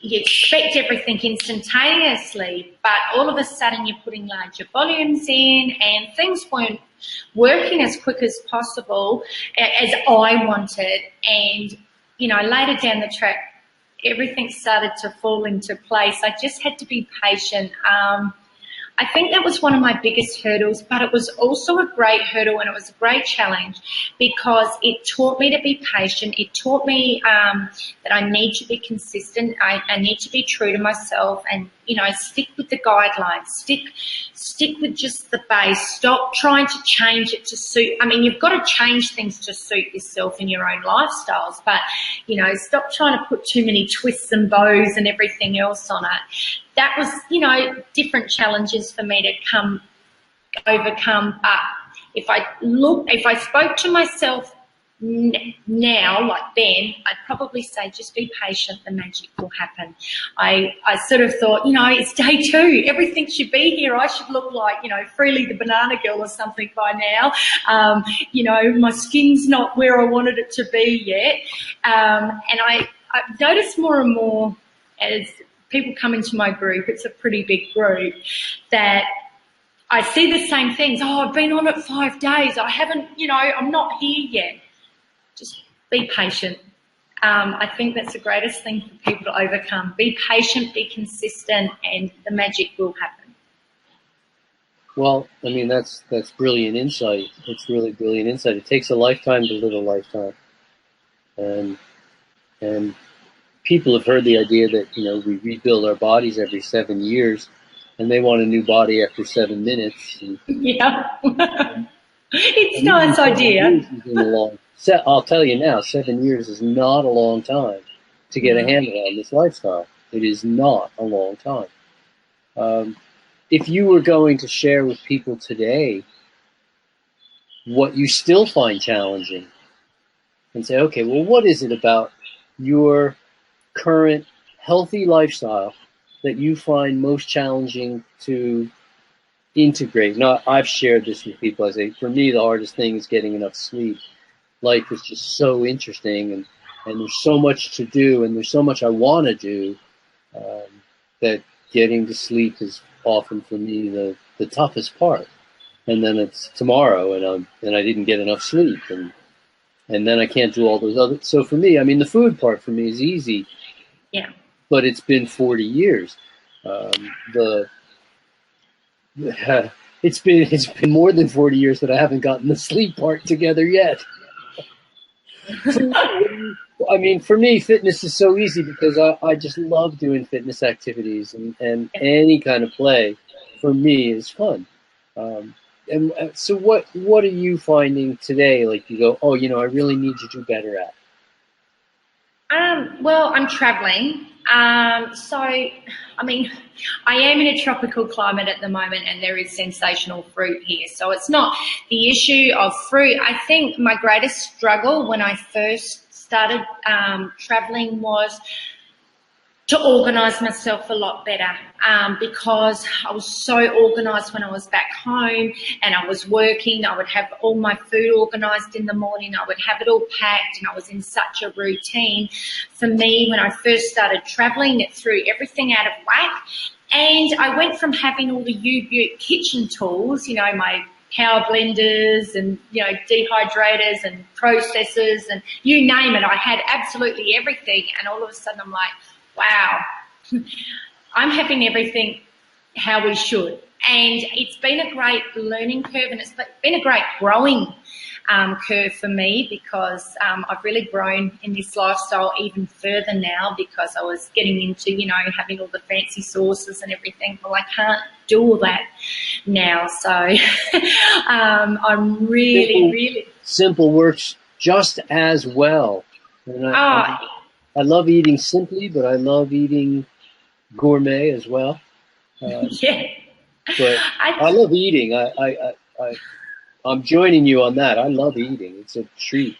you expect everything instantaneously, but all of a sudden you're putting larger volumes in, and things weren't working as quick as possible as I wanted. And, you know, later down the track, everything started to fall into place. I just had to be patient. I think that was one of my biggest hurdles, but it was also a great hurdle, and it was a great challenge because it taught me to be patient. It taught me that I need to be consistent. I need to be true to myself, and, you know, stick with the guidelines, stick with just the base. Stop trying to change it to suit. I mean, you've got to change things to suit yourself in your own lifestyles, but, you know, stop trying to put too many twists and bows and everything else on it. That was, you know, different challenges for me to overcome. But if I spoke to myself now, like then, I'd probably say, just be patient, the magic will happen. I sort of thought, you know, it's day 2, everything should be here. I should look like, you know, Freely the Banana Girl or something by now. You know, my skin's not where I wanted it to be yet. And I've noticed more and more as people come into my group, it's a pretty big group, that I see the same things. Oh, I've been on it 5 days. I haven't, you know, I'm not here yet. Just be patient. I think that's the greatest thing for people to overcome. Be patient, be consistent, and the magic will happen. Well, I mean, that's brilliant insight. It's really brilliant insight. It takes a lifetime to live a lifetime. And people have heard the idea that, you know, we rebuild our bodies every 7 years, and they want a new body after 7 minutes. And, yeah. It's a nice idea. I'll tell you now, 7 years is not a long time to get a handle on this lifestyle. It is not a long time. If you were going to share with people today what you still find challenging, and say, okay, well, what is it about your current healthy lifestyle that you find most challenging to integrate. No, I've shared this with people. I say, for me, the hardest thing is getting enough sleep. Life is just so interesting, and there's so much to do, and there's so much I want to do, that getting to sleep is often for me the toughest part. And then it's tomorrow, and I didn't get enough sleep, and then I can't do all those other. So for me, I mean, the food part for me is easy. Yeah. But it's been 40 years. The it's been more than 40 years that I haven't gotten the sleep part together yet. I mean, for me, fitness is so easy because I just love doing fitness activities, and any kind of play for me is fun. And so what are you finding today? Like you go, oh, I really need to do better at. Well, I'm traveling. So, I mean, I am in a tropical climate at the moment, and there is sensational fruit here. So it's not the issue of fruit. I think my greatest struggle when I first started traveling was to organise myself a lot better, because I was so organised when I was back home and I was working. I would have all my food organised in the morning. I would have it all packed, and I was in such a routine. For me, when I first started travelling, it threw everything out of whack. And I went from having all the U-Butte kitchen tools, my power blenders and, dehydrators and processors and you name it. I had absolutely everything. And all of a sudden I'm like, wow, I'm having everything how we should. And it's been a great learning curve, and it's been a great growing curve for me, because I've really grown in this lifestyle even further now, because I was getting into, having all the fancy sauces and everything. Well, I can't do all that now. So I'm really... Simple works just as well. And I love eating simply, but I love eating gourmet as well. Yeah. But I love eating. I'm joining you on that. I love eating. It's a treat.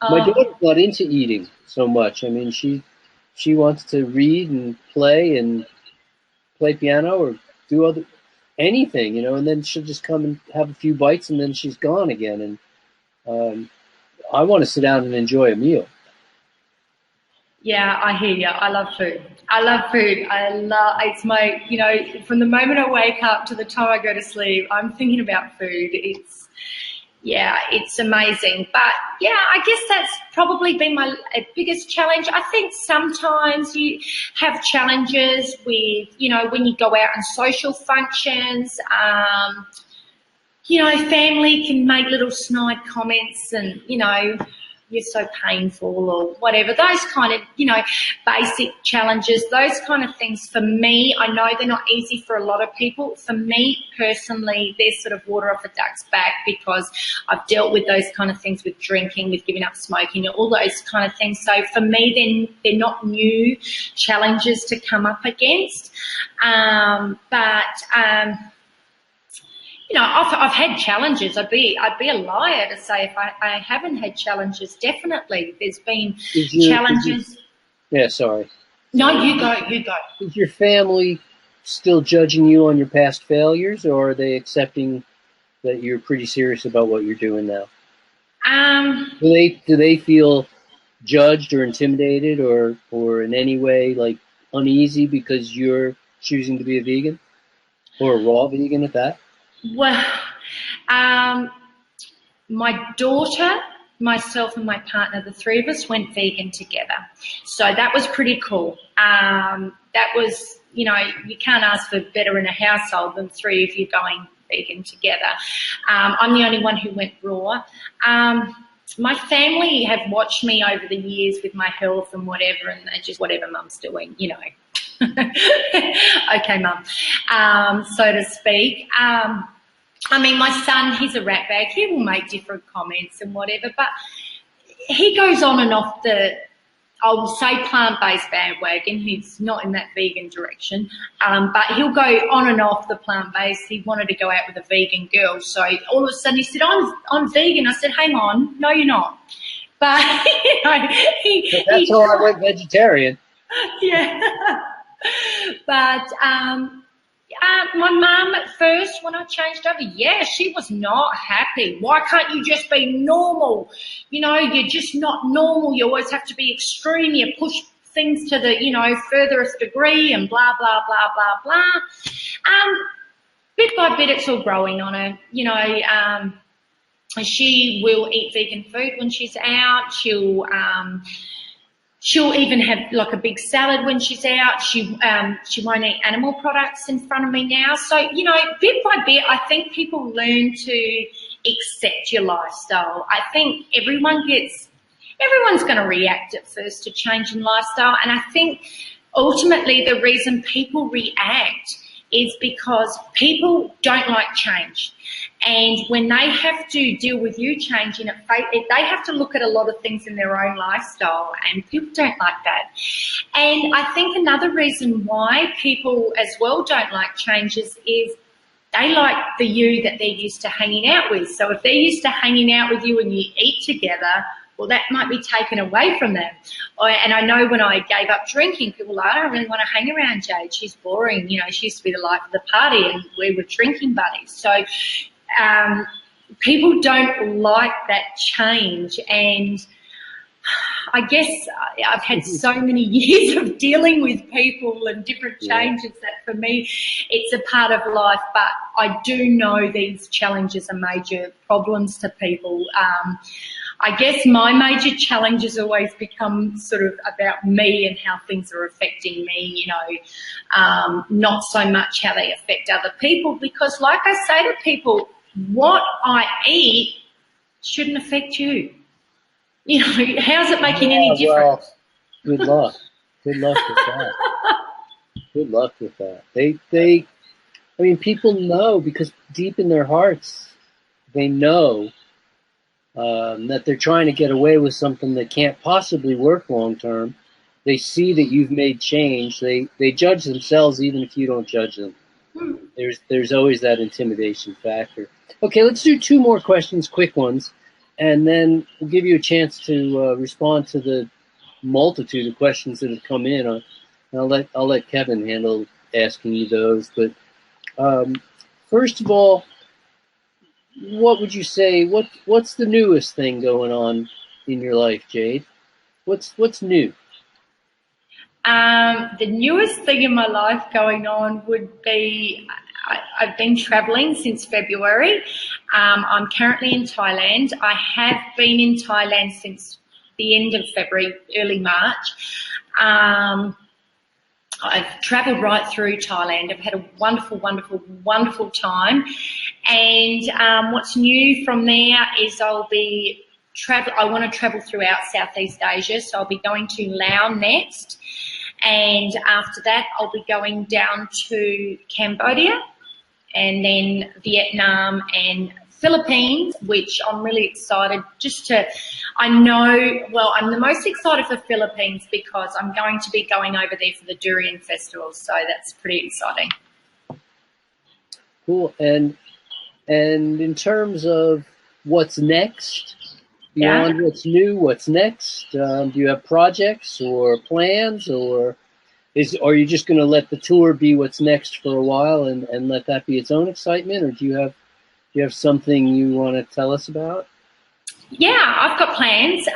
My daughter's not into eating so much. I mean, she wants to read and play piano or do anything, and then she'll just come and have a few bites and then she's gone again. And I want to sit down and enjoy a meal. Yeah, I hear you. I love food. It's my, from the moment I wake up to the time I go to sleep, I'm thinking about food. It's amazing. But yeah, I guess that's probably been my biggest challenge. I think sometimes you have challenges with, when you go out on social functions, family can make little snide comments and, you're so painful or whatever. Those kind of, basic challenges, those kind of things for me, I know they're not easy for a lot of people. For me personally, they're sort of water off a duck's back, because I've dealt with those kind of things with drinking, with giving up smoking, all those kind of things. So for me, they're not new challenges to come up against. I've had challenges. I'd be a liar to say if I haven't had challenges. Definitely, there's been challenges. Yeah, sorry. No, you go. Is your family still judging you on your past failures, or are they accepting that you're pretty serious about what you're doing now? Do they feel judged or intimidated or in any way like uneasy because you're choosing to be a vegan or a raw vegan at that? Well, my daughter, myself and my partner, the three of us went vegan together. So that was pretty cool. That was, you can't ask for better in a household than three of you going vegan together. I'm the only one who went raw. My family have watched me over the years with my health and whatever, and they just, whatever mum's doing, Okay, mum, so to speak. My son, he's a ratbag. He will make different comments and whatever, but he goes on and off the, I will say, plant-based bandwagon. He's not in that vegan direction, but he'll go on and off the plant-based. He wanted to go out with a vegan girl, so all of a sudden he said, I'm vegan. I said, hang on, no, you're not. But, that's how I went vegetarian. Yeah. But, My mum at first, when I changed over, yeah, she was not happy. Why can't you just be normal? You know, you're just not normal. You always have to be extreme. You push things to the, furthest degree and blah, blah, blah, blah, blah. Bit by bit, it's all growing on her. She will eat vegan food when she's out. She'll even have like a big salad when she's out. She won't eat animal products in front of me now. So, bit by bit, I think people learn to accept your lifestyle. I think everyone's going to react at first to change in lifestyle. And I think ultimately the reason people react is because people don't like change. And when they have to deal with you changing it, they have to look at a lot of things in their own lifestyle, and people don't like that. And I think another reason why people as well don't like changes is they like the you that they're used to hanging out with. So if they're used to hanging out with you and you eat together, well, that might be taken away from them. And I know when I gave up drinking, people were like, I don't really want to hang around Jade. She's boring. She used to be the life of the party, and we were drinking buddies. So people don't like that change. And I guess I've had so many years of dealing with people and different changes that for me it's a part of life. But I do know these challenges are major problems to people. I guess my major challenge has always become sort of about me and how things are affecting me, not so much how they affect other people. Because like I say to people, what I eat shouldn't affect you. How's it making any difference? Well, good luck. Good luck with that. Good luck with that. People know, because deep in their hearts, they know that they're trying to get away with something that can't possibly work long term. They see that you've made change. They judge themselves even if you don't judge them. There's always that intimidation factor. Okay, let's do 2 more questions, quick ones, and then we'll give you a chance to respond to the multitude of questions that have come in. I'll let Kevin handle asking you those. But first of all, what would you say? What's the newest thing going on in your life, Jade? What's new? The newest thing in my life going on would be I've been travelling since February. I'm currently in Thailand. I have been in Thailand since the end of February, early March. I've travelled right through Thailand. I've had a wonderful, wonderful, wonderful time. And what's new from there is I want to travel throughout Southeast Asia, so I'll be going to Laos next. And after that, I'll be going down to Cambodia and then Vietnam and Philippines, which I'm really excited I'm the most excited for Philippines because I'm going to be going over there for the Durian Festival, so that's pretty exciting. Cool. And in terms of what's next, beyond what's new, what's next? Do you have projects or plans, or are you just going to let the tour be what's next for a while and let that be its own excitement, or do you have something you want to tell us about? Yeah, I've got plans.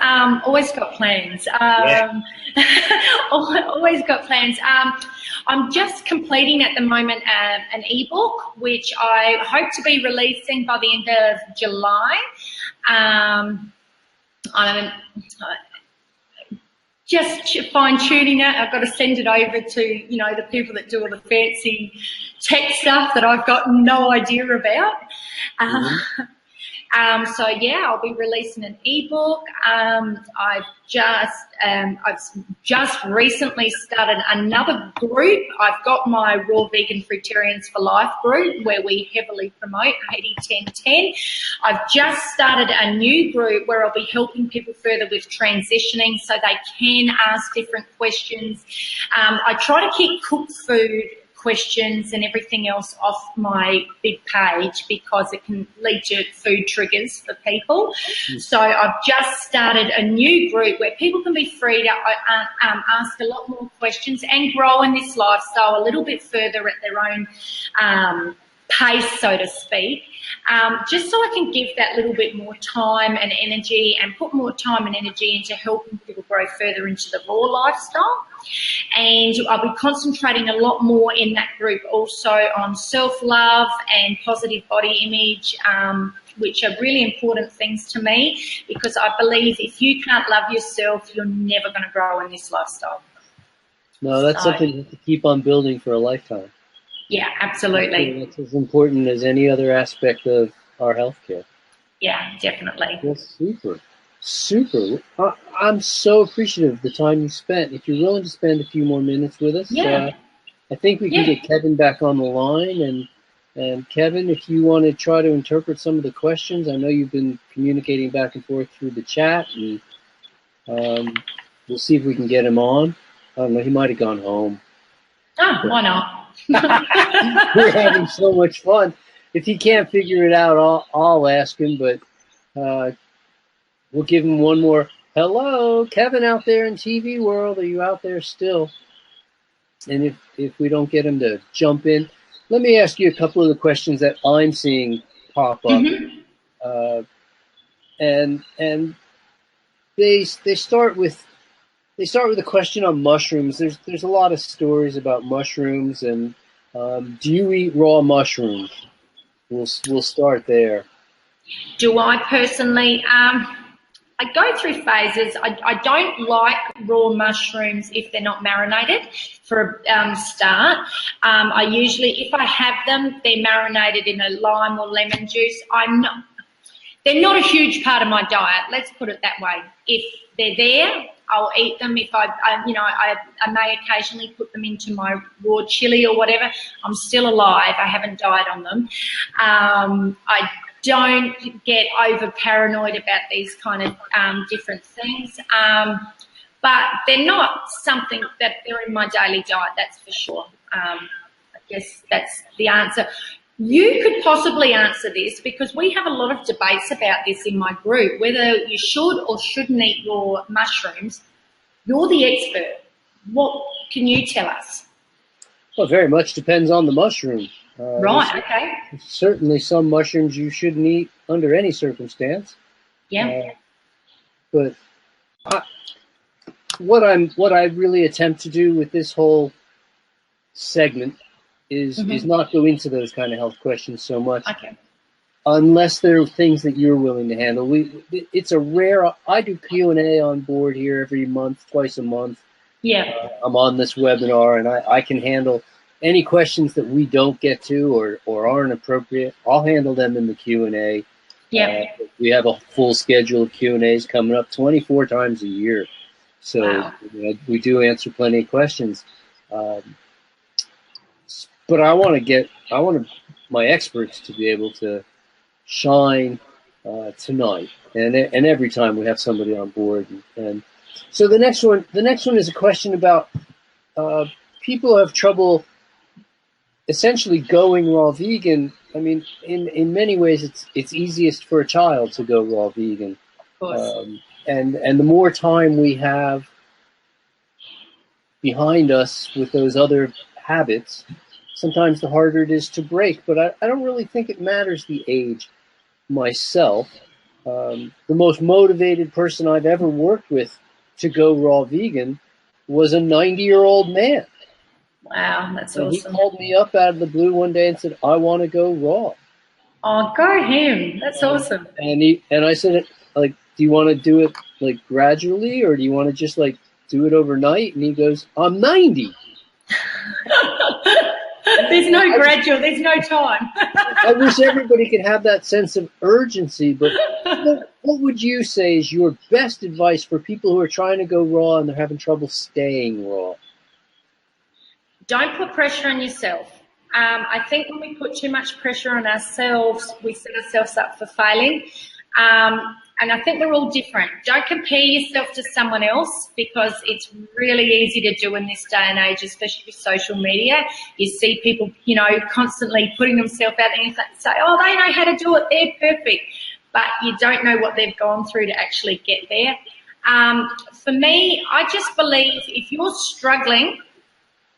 Always got plans. Always got plans. I'm just completing at the moment an ebook, which I hope to be releasing by the end of July. I'm just fine-tuning it. I've got to send it over to, the people that do all the fancy tech stuff that I've got no idea about. So yeah, I'll be releasing an ebook. I've just recently started another group. I've got my Raw Vegan Fruitarians for Life group where we heavily promote 80-10-10. I've just started a new group where I'll be helping people further with transitioning so they can ask different questions. I try to keep cooked questions and everything else off my big page because it can lead to food triggers for people. So I've just started a new group where people can be free to ask a lot more questions and grow in this lifestyle a little bit further at their own pace, so to speak, just so I can give that little bit more time and energy and put more time and energy into helping people grow further into the raw lifestyle. And I'll be concentrating a lot more in that group also on self-love and positive body image, which are really important things to me, because I believe if you can't love yourself, you're never going to grow in this lifestyle. No, that's something you have to keep on building for a lifetime. Yeah, absolutely. That's as important as any other aspect of our healthcare. Yeah, definitely. That's super. Super. I'm so appreciative of the time you spent. If you're willing to spend a few more minutes with us, I think we can get Kevin back on the line. And Kevin, if you want to try to interpret some of the questions, I know you've been communicating back and forth through the chat, and we'll see if we can get him on. I don't know, he might have gone home. Oh, why not? We're having so much fun. If he can't figure it out, I'll ask him, but we'll give him one more. Hello, Kevin out there in TV world. Are you out there still? And if we don't get him to jump in, let me ask you a couple of the questions that I'm seeing pop up. And they start with a question on mushrooms. There's a lot of stories about mushrooms, and do you eat raw mushrooms? We'll start there. Do I personally? I go through phases. I don't like raw mushrooms if they're not marinated for a start. I usually, if I have them, they're marinated in a lime or lemon juice. They're not a huge part of my diet. Let's put it that way. If they're there, I'll eat them. If I may occasionally put them into my raw chili or whatever. I'm still alive. I haven't died on them. I don't get over paranoid about these kind of different things. But they're not something that they're in my daily diet, that's for sure. I guess that's the answer. You could possibly answer this because we have a lot of debates about this in my group, whether you should or shouldn't eat raw mushrooms. You're the expert. What can you tell us? Well, very much depends on the mushroom. Right, okay. Certainly some mushrooms you shouldn't eat under any circumstance. Yeah. But what I really attempt to do with this whole segment is not go into those kind of health questions so much. Okay. Unless there are things that you're willing to handle. It's a rare. I do Q&A on board here every month, twice a month. Yeah. I'm on this webinar, and I can handle any questions that we don't get to or aren't appropriate. I'll handle them in the Q&A. Yeah. We have a full schedule of Q&As coming up 24 times a year. So wow. We do answer plenty of questions. But I want my experts to be able to shine tonight, and every time we have somebody on board. And so the next one is a question about people who have trouble essentially going raw vegan. I mean, in many ways, it's easiest for a child to go raw vegan. Of course. And the more time we have behind us with those other habits, sometimes the harder it is to break. But I don't really think it matters the age myself. The most motivated person I've ever worked with to go raw vegan was a 90-year-old man. Wow, that's and awesome. He called me up out of the blue one day and said, I want to go raw. Oh, go him. That's awesome. And I said, like, do you want to do it like gradually, or do you want to just like do it overnight? And he goes, I'm 90. There's no gradual, there's no time. I wish everybody could have that sense of urgency, but what would you say is your best advice for people who are trying to go raw and they're having trouble staying raw? Don't put pressure on yourself. I think when we put too much pressure on ourselves, we set ourselves up for failing. And I think we're all different. Don't compare yourself to someone else, because it's really easy to do in this day and age, especially with social media. You see people, you know, constantly putting themselves out there and say, oh, they know how to do it, they're perfect. But you don't know what they've gone through to actually get there. For me, I just believe if you're struggling,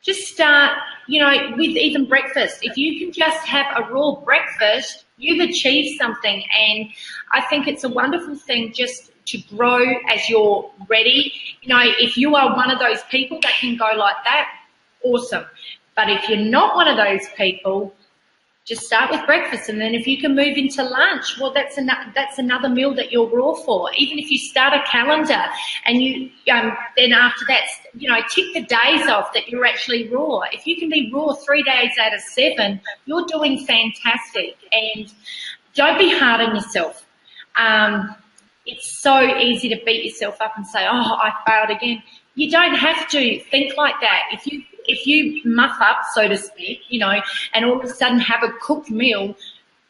just start, you know, with even breakfast. If you can just have a raw breakfast, you've achieved something. And I think it's a wonderful thing just to grow as you're ready. You know, if you are one of those people that can go like that, awesome. But if you're not one of those people, just start with breakfast, and then if you can move into lunch, well, that's another meal that you're raw for. Even if you start a calendar and you then after that, you know, tick the days off that you're actually raw. If you can be raw 3 days out of 7, you're doing fantastic. And don't be hard on yourself. It's so easy to beat yourself up and say, oh, I failed again. You don't have to think like that. If you muff up, so to speak, you know, and all of a sudden have a cooked meal,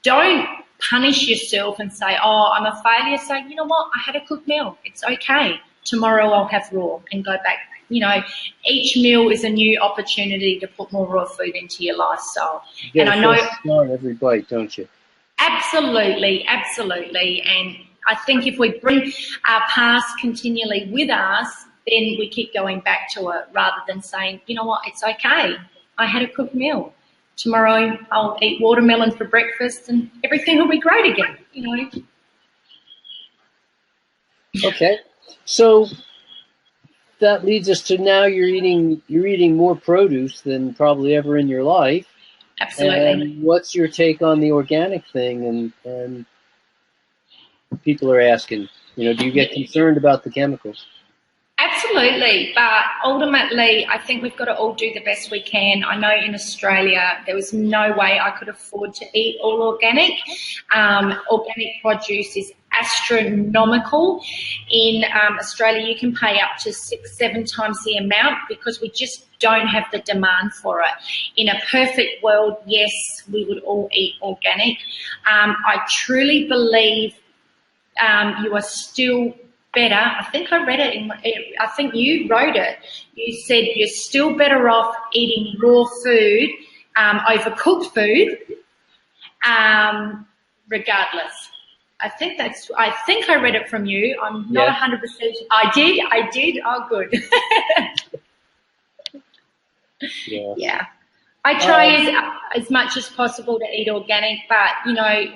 don't punish yourself and say, oh, I'm a failure. Say, you know what, I had a cooked meal. It's okay. Tomorrow I'll have raw and go back. You know, each meal is a new opportunity to put more raw food into your lifestyle. You and get I know on every bite, don't you? Absolutely, absolutely. And I think if we bring our past continually with us, then we keep going back to it rather than saying, you know what, it's okay. I had a cooked meal. Tomorrow I'll eat watermelon for breakfast and everything will be great again, you know. Okay. So that leads us to now you're eating more produce than probably ever in your life. Absolutely. And what's your take on the organic thing? And people are asking, you know, do you get concerned about the chemicals? Absolutely, but ultimately I think we've got to all do the best we can. I know in Australia there was no way I could afford to eat all organic. Organic produce is astronomical. In Australia you can pay up to 6-7 times the amount because we just don't have the demand for it. In a perfect world, yes, we would all eat organic. I truly believe you are still better. I think I read it I think you wrote it. You said you're still better off eating raw food over cooked food, regardless. I think I read it from you. I'm not 100%. I did. Oh, good. Yeah. I try as much as possible to eat organic, but you know,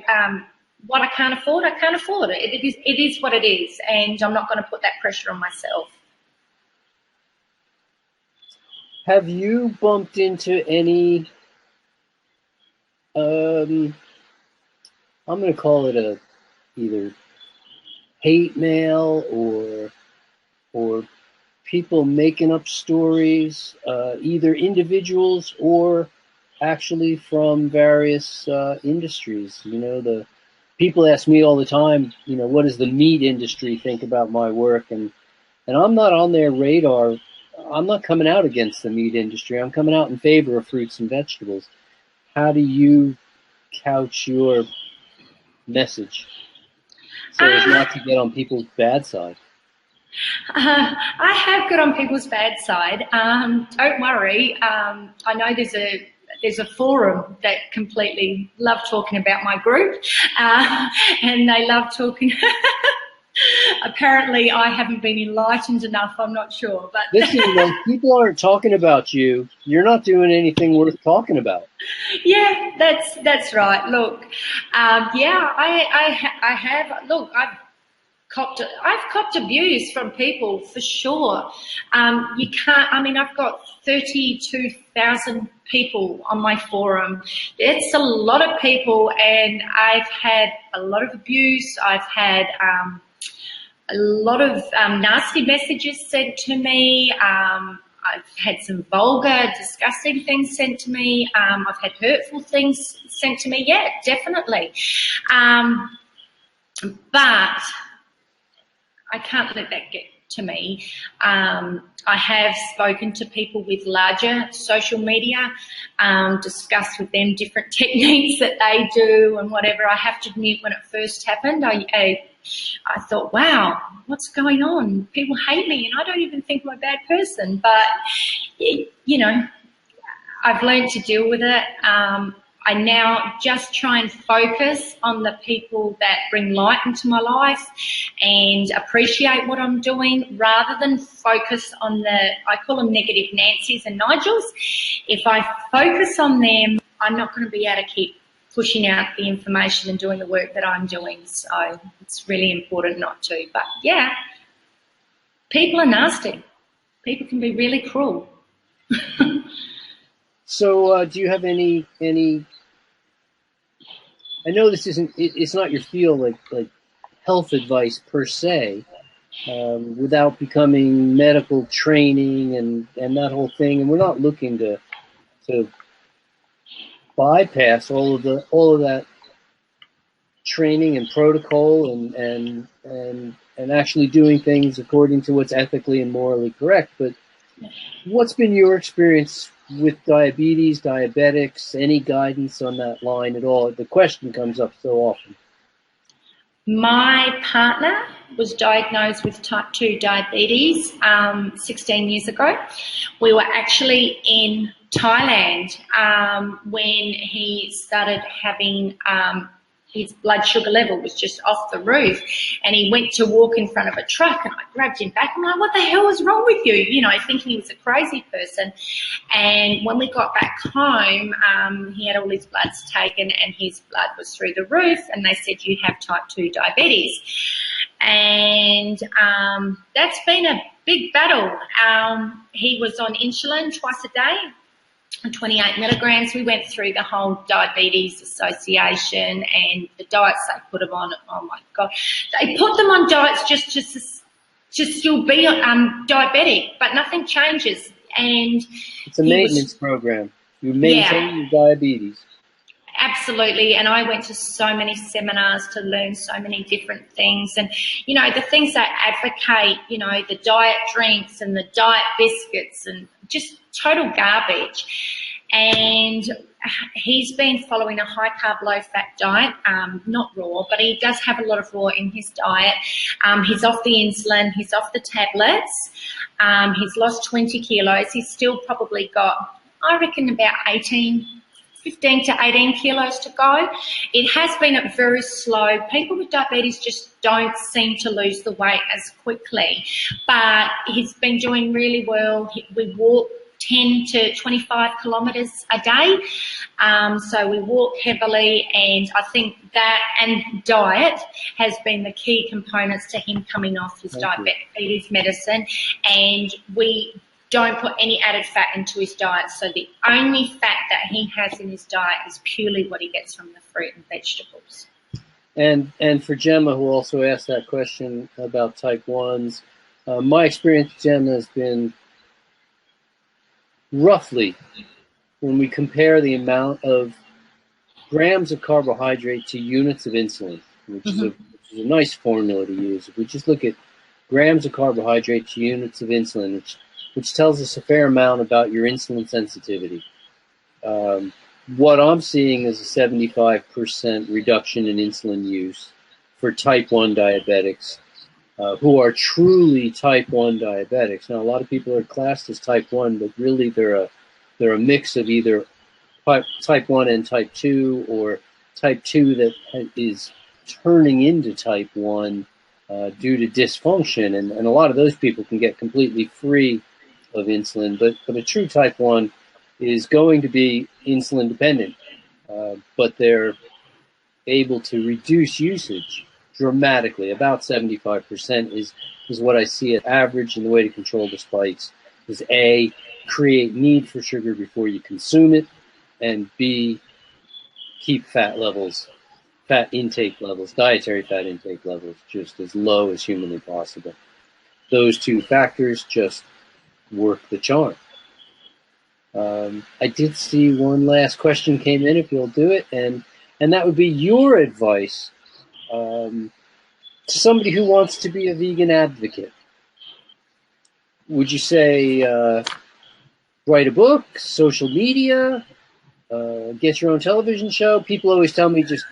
what I can't afford. It is what it is, and I'm not going to put that pressure on myself. Have you bumped into any, I'm going to call it either hate mail or people making up stories, either individuals or actually from various industries? You know, people ask me all the time, you know, what does the meat industry think about my work? And I'm not on their radar. I'm not coming out against the meat industry. I'm coming out in favor of fruits and vegetables. How do you couch your message so as not to get on people's bad side? I have got on people's bad side. Don't worry. I know there's a forum that completely love talking about my group, and they love talking. Apparently, I haven't been enlightened enough. I'm not sure, but listen, when people aren't talking about you, you're not doing anything worth talking about. Yeah, that's right. Look, I have. Look, I've copped abuse from people for sure. You can't. I mean, I've got 32,000 people on my forum. It's a lot of people, and I've had a lot of abuse. I've had a lot of nasty messages sent to me. I've had some vulgar, disgusting things sent to me. I've had hurtful things sent to me. Yeah, definitely. But I can't let that get to me. I have spoken to people with larger social media, discussed with them different techniques that they do and whatever. I have to admit, when it first happened, I I thought, wow, what's going on? People hate me and I don't even think I'm a bad person. But, you know, I've learned to deal with it. I now just try and focus on the people that bring light into my life and appreciate what I'm doing rather than focus on I call them negative Nancy's and Nigels. If I focus on them, I'm not going to be able to keep pushing out the information and doing the work that I'm doing. So it's really important not to. But yeah, people are nasty. People can be really cruel. So, do you have any? I know this isn't. It's not your field, like health advice per se, without becoming medical training and that whole thing. And we're not looking to bypass all of that training and protocol and actually doing things according to what's ethically and morally correct. But what's been your experience with diabetes, diabetics, any guidance on that line at all? The question comes up so often. My partner was diagnosed with type 2 diabetes 16 years ago. We were actually in Thailand when he started having his blood sugar level was just off the roof, and he went to walk in front of a truck, and I grabbed him back. I'm like, what the hell is wrong with you? You know, thinking he was a crazy person. And when we got back home, he had all his bloods taken and his blood was through the roof, and they said, you have type 2 diabetes. And that's been a big battle. He was on insulin twice a day, 28 milligrams. We went through the whole diabetes association and the diets they put him on. Oh my God. They put them on diets just to still be diabetic, but nothing changes. And it's a maintenance program. You maintain your diabetes. Absolutely. And I went to so many seminars to learn so many different things. And, you know, the things they advocate, you know, the diet drinks and the diet biscuits and just total garbage. And he's been following a high-carb, low-fat diet, not raw, but he does have a lot of raw in his diet. He's off the insulin. He's off the tablets. He's lost 20 kilos. He's still probably got, I reckon, about 15 to 18 kilos to go. It has been very slow. People with diabetes just don't seem to lose the weight as quickly, but he's been doing really well. We walk 10 to 25 kilometres a day. So we walk heavily, and I think that and diet has been the key components to him coming off his diabetes medicine. And we don't put any added fat into his diet. So the only fat that he has in his diet is purely what he gets from the fruit and vegetables. And for Gemma, who also asked that question about type 1s, my experience with Gemma has been roughly, when we compare the amount of grams of carbohydrate to units of insulin, which is a nice formula to use. If we just look at grams of carbohydrate to units of insulin, which tells us a fair amount about your insulin sensitivity. What I'm seeing is a 75% reduction in insulin use for type 1 diabetics who are truly type 1 diabetics. Now, a lot of people are classed as type 1, but really they're a mix of either type 1 and type 2, or type 2 that is turning into type 1 due to dysfunction. And a lot of those people can get completely free of insulin, but a true type 1 is going to be insulin dependent, but they're able to reduce usage dramatically. About 75% is what I see at average, and the way to control the spikes is A, create need for sugar before you consume it, and B, keep fat intake levels, dietary fat intake levels, just as low as humanly possible. Those two factors just work the charm. I did see one last question came in, if you'll do it, and that would be your advice to somebody who wants to be a vegan advocate. Would you say write a book, social media, get your own television show? People always tell me just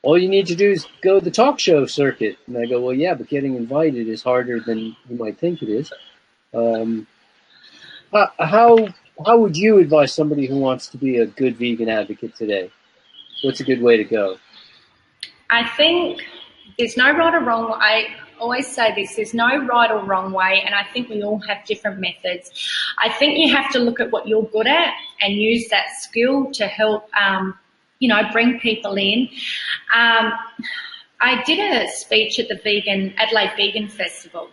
all you need to do is go to the talk show circuit. And I go, well, yeah, but getting invited is harder than you might think it is. Um, how would you advise somebody who wants to be a good vegan advocate today? What's a good way to go? I think there's no right or wrong. I always say this, there's no right or wrong way, and I think we all have different methods. I think you have to look at what you're good at and use that skill to help, bring people in. I did a speech at the Adelaide Vegan Festival,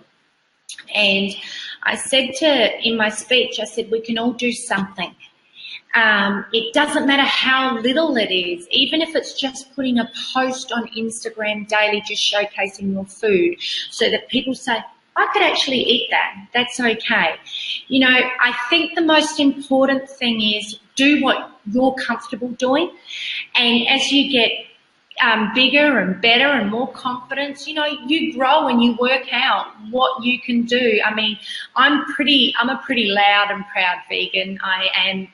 and I said in my speech, I said, we can all do something. It doesn't matter how little it is, even if it's just putting a post on Instagram daily, just showcasing your food so that people say, I could actually eat that. That's okay. I think the most important thing is do what you're comfortable doing. And as you get bigger and better and more confidence, you grow and you work out what you can do. I mean, I'm a pretty loud and proud vegan. I am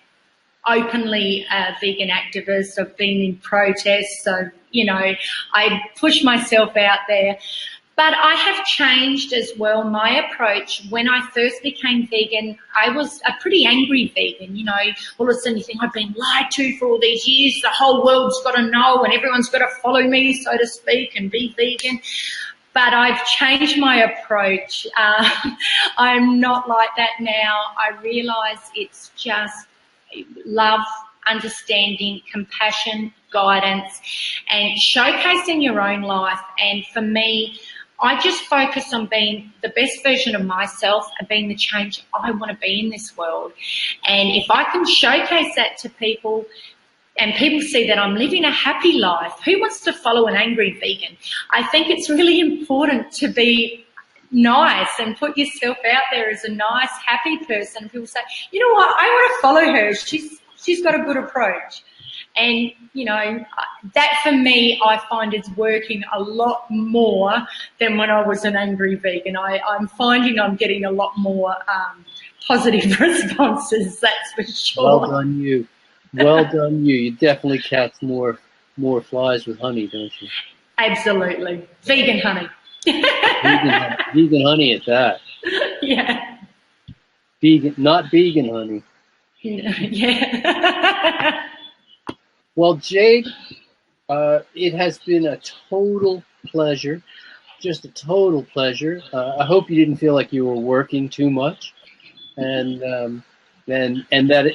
openly a vegan activist. I've been in protests, so, I push myself out there. But I have changed as well my approach. When I first became vegan, I was a pretty angry vegan. All of a sudden you think, I've been lied to for all these years. The whole world's got to know and everyone's got to follow me, so to speak, and be vegan. But I've changed my approach. I'm not like that now. I realise it's just love, understanding, compassion, guidance, and showcasing your own life. And for me, I just focus on being the best version of myself and being the change I want to be in this world. And if I can showcase that to people and people see that I'm living a happy life, who wants to follow an angry vegan? I think it's really important to be nice and put yourself out there as a nice, happy person. And people say, you know what, I want to follow her. She's got a good approach. And, that for me, I find is working a lot more than when I was an angry vegan. I'm finding I'm getting a lot more positive responses, that's for sure. Well done you. Well done you. You definitely catch more flies with honey, don't you? Absolutely. Vegan honey. Vegan honey at that. Yeah. Not vegan honey. Yeah. Well, Jade, it has been a total pleasure, just a total pleasure. I hope you didn't feel like you were working too much, and that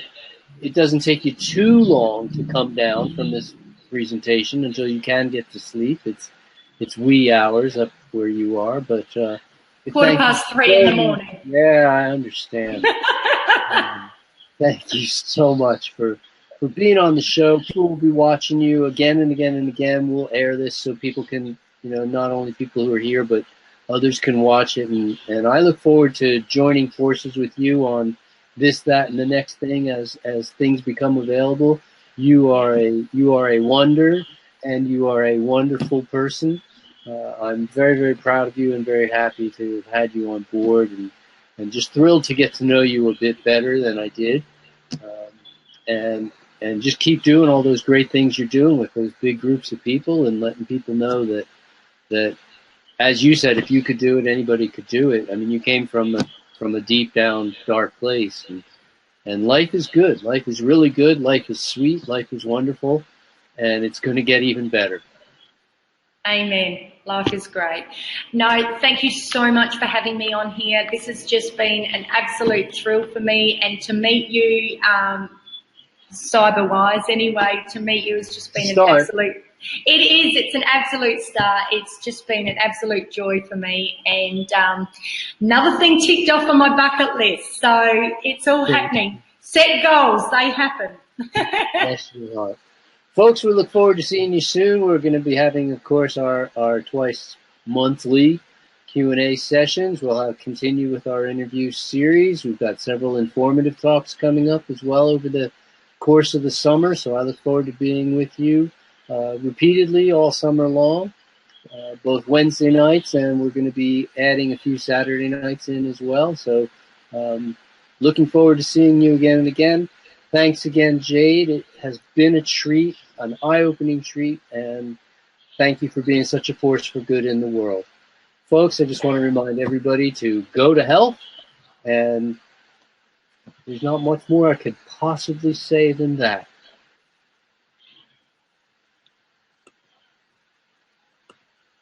it doesn't take you too long to come down from this presentation until you can get to sleep. It's wee hours up where you are, but 3:15 in the morning. Yeah, I understand. Thank you so much for being on the show. People will be watching you again and again and again. We'll air this so people can, not only people who are here, but others can watch it. And I look forward to joining forces with you on this, that, and the next thing as things become available. You are a wonder, and you are a wonderful person. I'm very, very proud of you and very happy to have had you on board, and just thrilled to get to know you a bit better than I did. And just keep doing all those great things you're doing with those big groups of people and letting people know that as you said, if you could do it, anybody could do it. I mean, you came from a deep down dark place, and life is good. Life is really good. Life is sweet. Life is wonderful, and it's going to get even better. Amen. Life is great. No, thank you so much for having me on here. This has just been an absolute thrill for me, and to meet you, cyber-wise anyway, to meet you has just been an absolute... It's an absolute start. It's just been an absolute joy for me, and another thing ticked off on my bucket list. So it's all happening. Set goals, they happen. Yes, you are. Folks, we look forward to seeing you soon. We're going to be having, of course, our twice monthly Q&A sessions. We'll continue with our interview series. We've got several informative talks coming up as well over the course of the summer, so I look forward to being with you repeatedly all summer long, both Wednesday nights, and we're going to be adding a few Saturday nights in as well. So looking forward to seeing you again and again. Thanks again, Jade. It has been a treat, an eye-opening treat, and Thank you for being such a force for good in the world. Folks, I just want to remind everybody to go to health, and there's not much more I could possibly say than that.